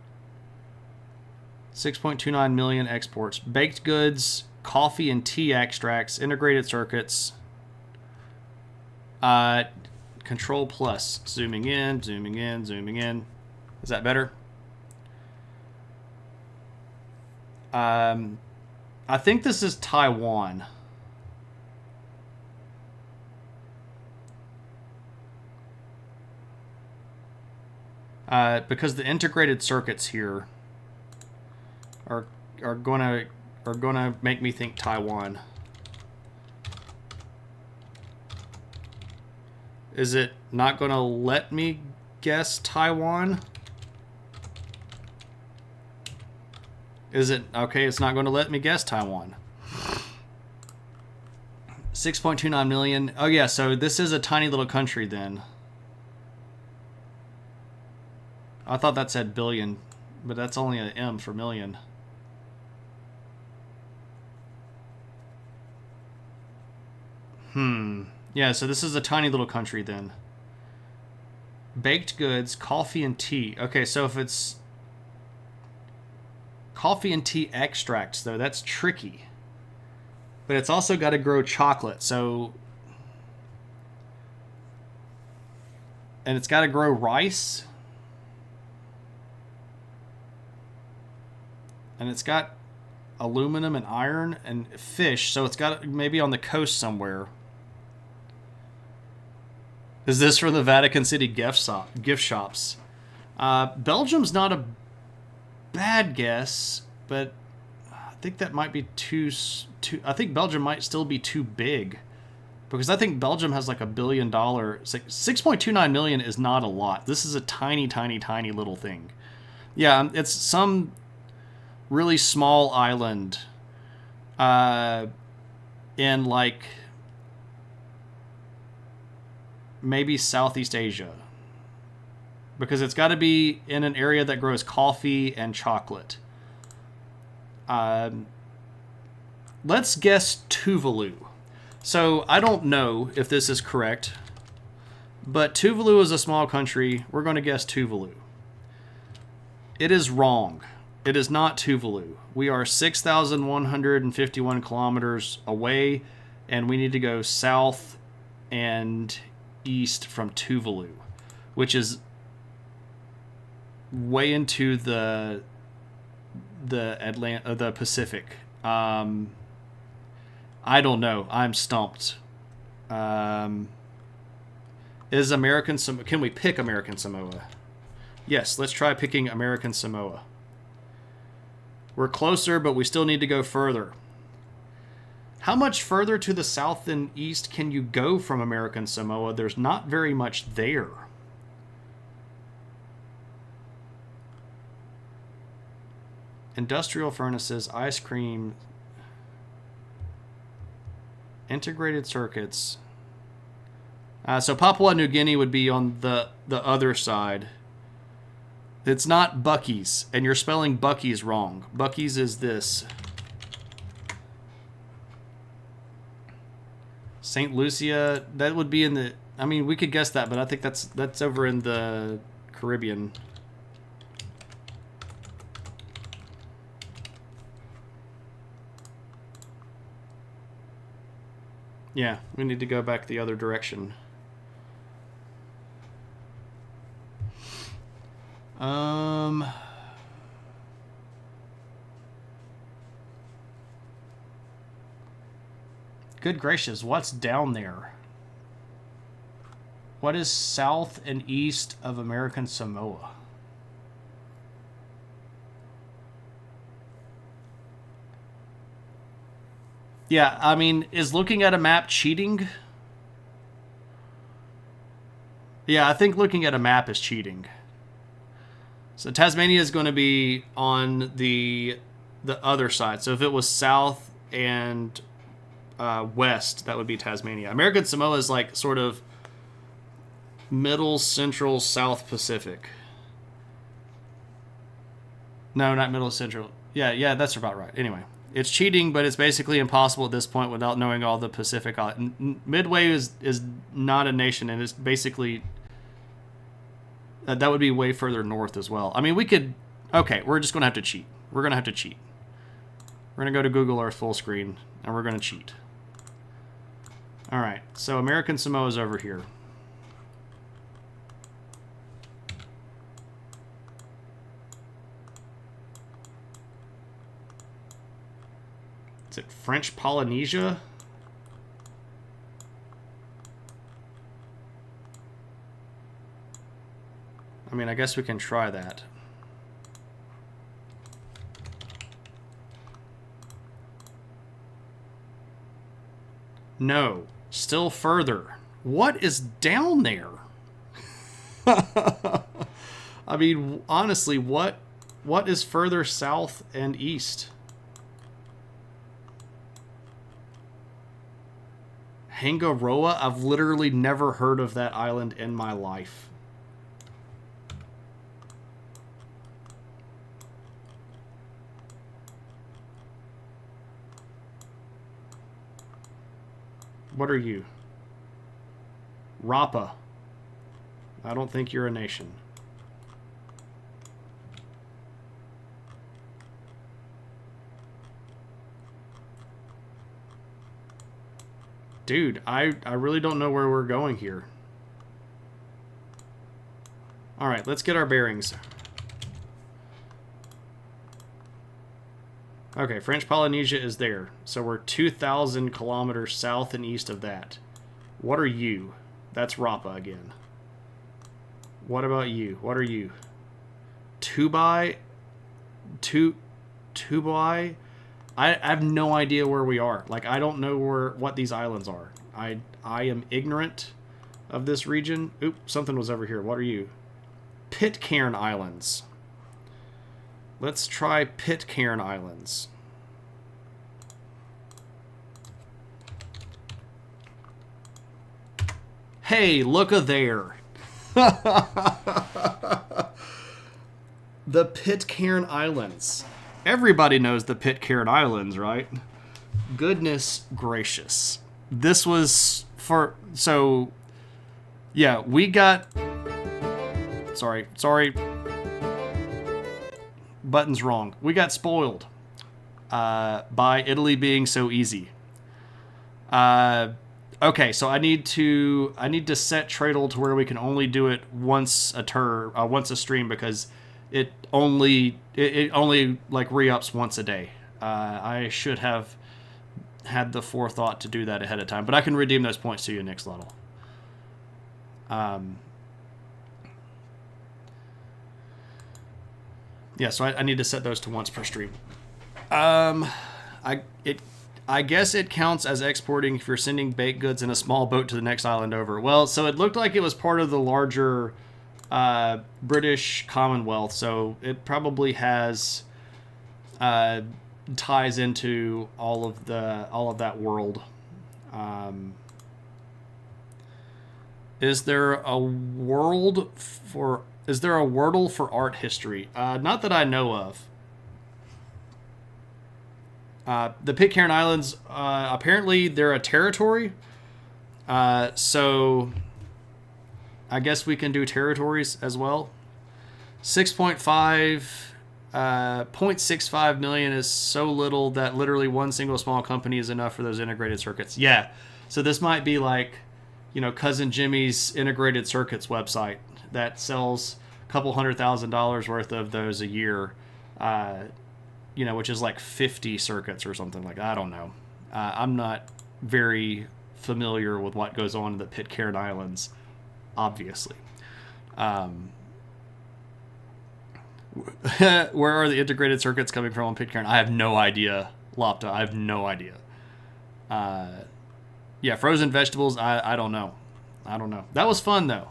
6.29 million exports. Baked goods, coffee and tea extracts, integrated circuits, Control plus. Zooming in, zooming in, zooming in. Is that better? I think this is Taiwan. Because the integrated circuits here are gonna make me think Taiwan. Is it not gonna let me guess Taiwan? Is it okay? It's not going to let me guess Taiwan. 6.29 million. Oh yeah, so this is a tiny little country then. I thought that said billion, but that's only an M for million. Yeah, so this is a tiny little country then. Baked goods, coffee and tea. Okay, so if it's coffee and tea extracts, though, that's tricky. But it's also got to grow chocolate, so... And it's got to grow rice. And it's got aluminum and iron and fish, so it's got maybe on the coast somewhere. Is this from the Vatican City gift shops? Belgium's not a bad guess, but I think that might be too. I think Belgium might still be too big, because I think Belgium has like $1 billion. It's like 6.29 million is not a lot. This is a tiny, tiny, tiny little thing. Yeah, it's some really small island, in like maybe Southeast Asia. Because it's got to be in an area that grows coffee and chocolate. Let's guess Tuvalu. So I don't know if this is correct, but Tuvalu is a small country. We're going to guess Tuvalu. It is wrong. It is not Tuvalu. We are 6,151 kilometers away, and we need to go south and east from Tuvalu, which is way into the Pacific. I don't know. I'm stumped. Is American Samoa? Can we pick American Samoa? Yes, let's try picking American Samoa. We're closer, but we still need to go further. How much further to the south and east can you go from American Samoa? There's not very much there. Industrial furnaces, ice cream, integrated circuits. So Papua New Guinea would be on the other side. It's not Buc-ee's, and you're spelling Buc-ee's wrong. Buc-ee's is this. St. Lucia, that would be in the... I mean, we could guess that, but I think that's over in the Caribbean. Yeah, we need to go back the other direction. Good gracious, what's down there? What is south and east of American Samoa? Yeah, I mean, is looking at a map cheating? Yeah, I think looking at a map is cheating. So Tasmania is going to be on the other side. So if it was south and west, that would be Tasmania. American Samoa is like sort of middle, central, South Pacific. No, not middle, central. Yeah, that's about right. Anyway, it's cheating, but it's basically impossible at this point without knowing all the Pacific. Midway is not a nation, and it's basically... that would be way further north as well. I mean, we could... Okay, we're just going to have to cheat. We're going to have to cheat. We're going to go to Google Earth full screen, and we're going to cheat. Alright, so American Samoa is over here. Is it French Polynesia? I mean, I guess we can try that. No. Still further. What is down there? I mean, honestly, what is further south and east? Hangaroa? I've literally never heard of that island in my life. What are you? Rapa. I don't think you're a nation. Dude, I really don't know where we're going here. Alright, let's get our bearings. Okay, French Polynesia is there. So we're 2,000 kilometers south and east of that. What are you? That's Rapa again. What about you? What are you? Tubai? Tubai? I have no idea where we are. Like, I don't know what these islands are. I am ignorant of this region. Oop, something was over here. What are you? Pitcairn Islands. Let's try Pitcairn Islands. Hey, look-a there. The Pitcairn Islands. Everybody knows the Pitcairn Islands, right? Goodness gracious. This was for... So, yeah, we got... Sorry. Button's wrong. We got spoiled by Italy being so easy. Okay, so I need to set Tradle to where we can only do it once a stream, because it only like re-ups once a day. I should have had the forethought to do that ahead of time, but I can redeem those points to you next level. Yeah, so I need to set those to once per stream. I guess it counts as exporting if you're sending baked goods in a small boat to the next island over. Well, so it looked like it was part of the larger British Commonwealth, so it probably has ties into all of that world. Is there a Wordle for art history? Not that I know of. The Pitcairn Islands, apparently they're a territory. So I guess we can do territories as well. 0.65 million is so little that literally one single small company is enough for those integrated circuits. Yeah. So this might be like, Cousin Jimmy's integrated circuits website that sells a couple $100,000 worth of those a year. Which is like 50 circuits or something like that. I don't know. I'm not very familiar with what goes on in the Pitcairn Islands, obviously. Where are the integrated circuits coming from on Pitcairn? I have no idea, Lopta. I have no idea. Yeah, frozen vegetables, I don't know. That was fun, though.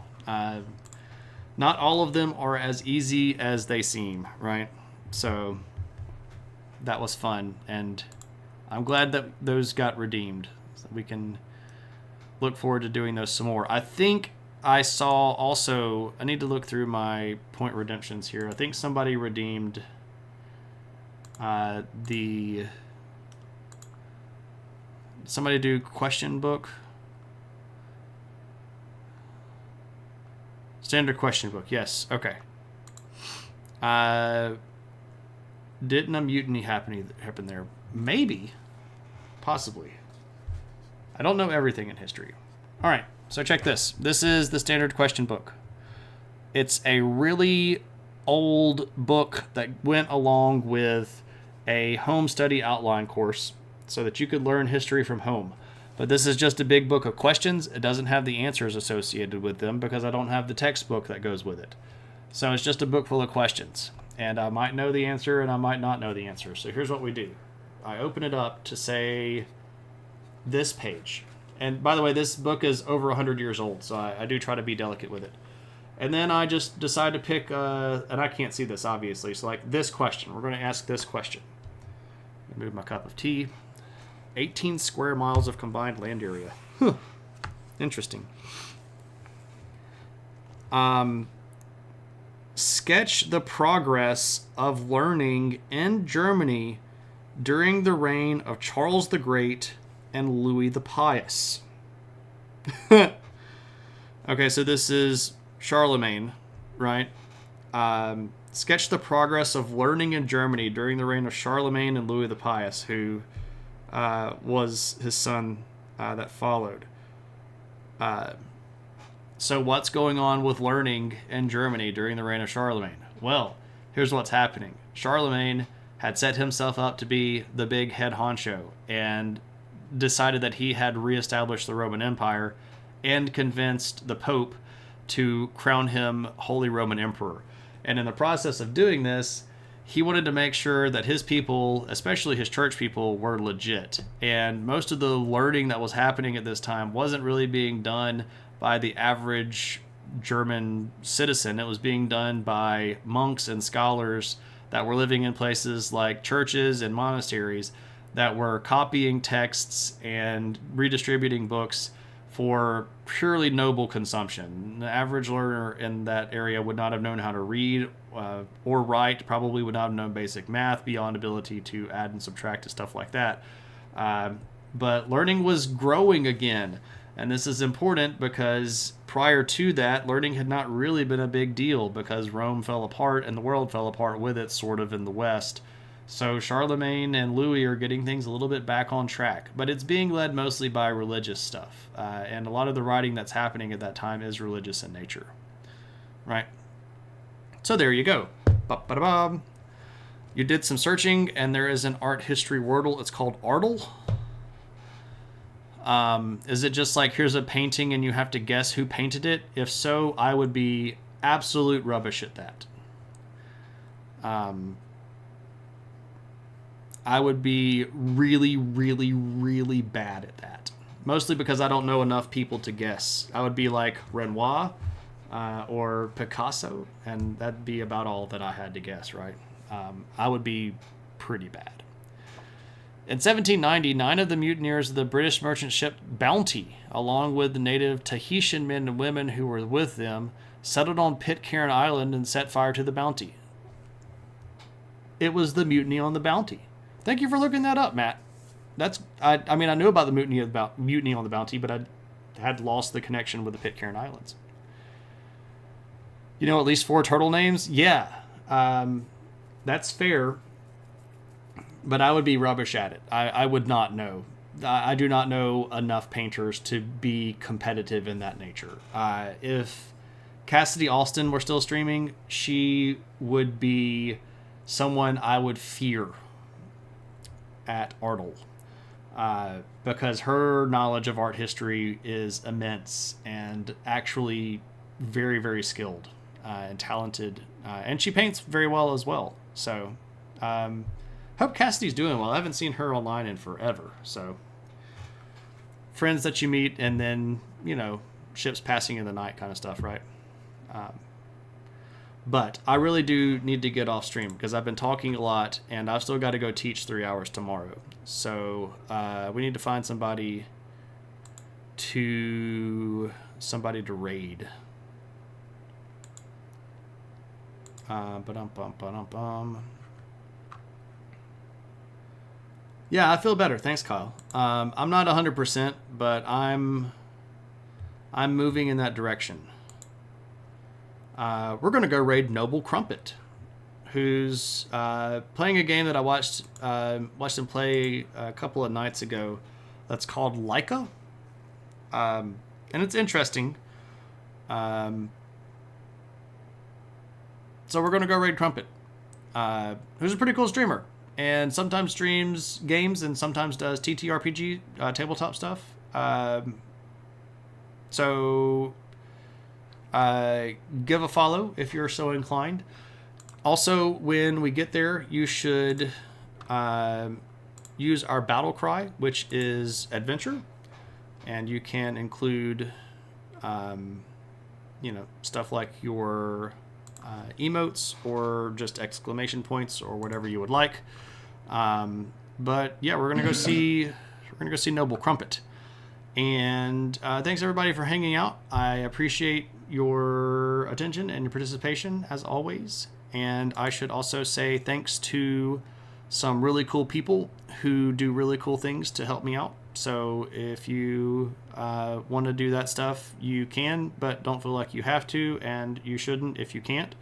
Not all of them are as easy as they seem, right? So that was fun, and I'm glad that those got redeemed. So we can look forward to doing those some more. I think I saw also, I need to look through my point redemptions here. I think somebody redeemed somebody do question book. Standard question book, yes, okay. Didn't a mutiny happen there? Maybe. Possibly. I don't know everything in history. All right, so check this. This is the standard question book. It's a really old book that went along with a home study outline course. so that you could learn history from home. But this is just a big book of questions. It doesn't have the answers associated with them because I don't have the textbook that goes with it. So it's just a book full of questions. And I might know the answer and I might not know the answer. So here's what we do. I open it up to say this page. And by the way, this book is over 100 years old, so I do try to be delicate with it. And then I just decide to pick, and I can't see this obviously, so like this question. We're going to ask this question. Move my cup of tea. 18 square miles of combined land area. Huh. Interesting. Sketch the progress of learning in Germany during the reign of Charles the Great and Louis the Pious. Okay, so this is Charlemagne, right? Sketch the progress of learning in Germany during the reign of Charlemagne and Louis the Pious, who was his son that followed. So what's going on with learning in Germany during the reign of Charlemagne? Well, here's what's happening. Charlemagne had set himself up to be the big head honcho and decided that he had reestablished the Roman Empire and convinced the Pope to crown him Holy Roman Emperor. And in the process of doing this, he wanted to make sure that his people, especially his church people, were legit. And most of the learning that was happening at this time wasn't really being done by the average German citizen. It was being done by monks and scholars that were living in places like churches and monasteries that were copying texts and redistributing books for purely noble consumption. The average learner in that area would not have known how to read or write, probably would not have known basic math beyond ability to add and subtract and stuff like that. But learning was growing again. And this is important because prior to that, learning had not really been a big deal because Rome fell apart and the world fell apart with it, sort of, in the West. So Charlemagne and Louis are getting things a little bit back on track, but it's being led mostly by religious stuff. And a lot of the writing that's happening at that time is religious in nature. Right? So there you go. Ba-ba-da-ba. You did some searching, and there is an art history wordle. It's called Artle. Is it just like, here's a painting and you have to guess who painted it? If so, I would be absolute rubbish at that. I would be really, really, really bad at that. Mostly because I don't know enough people to guess. I would be like Renoir or Picasso, and that'd be about all that I had to guess, right? I would be pretty bad. In 1790, 9 of the mutineers of the British merchant ship Bounty, along with the native Tahitian men and women who were with them, settled on Pitcairn Island and set fire to the Bounty. It was the mutiny on the Bounty. Thank you for looking that up, Matt. I mean, I knew about the mutiny on the Bounty, but I had lost the connection with the Pitcairn Islands. You know at least 4 turtle names? Yeah, that's fair. But I would be rubbish at it. I would not know. I do not know enough painters to be competitive in that nature. If Cassidy Alston were still streaming, she would be someone I would fear at Artle. Because her knowledge of art history is immense and actually very, very skilled and talented. And she paints very well as well. So, hope Cassidy's doing well. I haven't seen her online in forever. So, friends that you meet and then, ships passing in the night kind of stuff, right? But I really do need to get off stream because I've been talking a lot and I've still got to go teach 3 hours tomorrow. So, we need to find somebody to raid. Yeah, I feel better. Thanks, Kyle. I'm not 100%, but I'm moving in that direction. We're going to go raid Noble Crumpet, who's playing a game that I watched him play a couple of nights ago. That's called Leica, and it's interesting. So we're going to go raid Crumpet, who's a pretty cool streamer. and sometimes streams games and sometimes does TTRPG tabletop stuff. So give a follow if you're so inclined. Also, when we get there, you should use our battle cry, which is adventure, and you can include stuff like your emotes or just exclamation points or whatever you would like. But yeah, we're gonna go see Noble Crumpet. And thanks everybody for hanging out. I appreciate your attention and your participation as always. And I should also say thanks to some really cool people who do really cool things to help me out. So if you want to do that stuff, you can, but don't feel like you have to, and you shouldn't if you can't.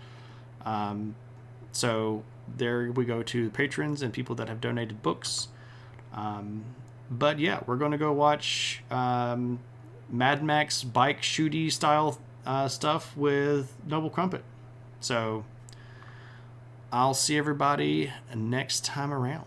So there we go to patrons and people that have donated books. But yeah, we're going to go watch Mad Max bike shooty style stuff with Noble Crumpet. So I'll see everybody next time around.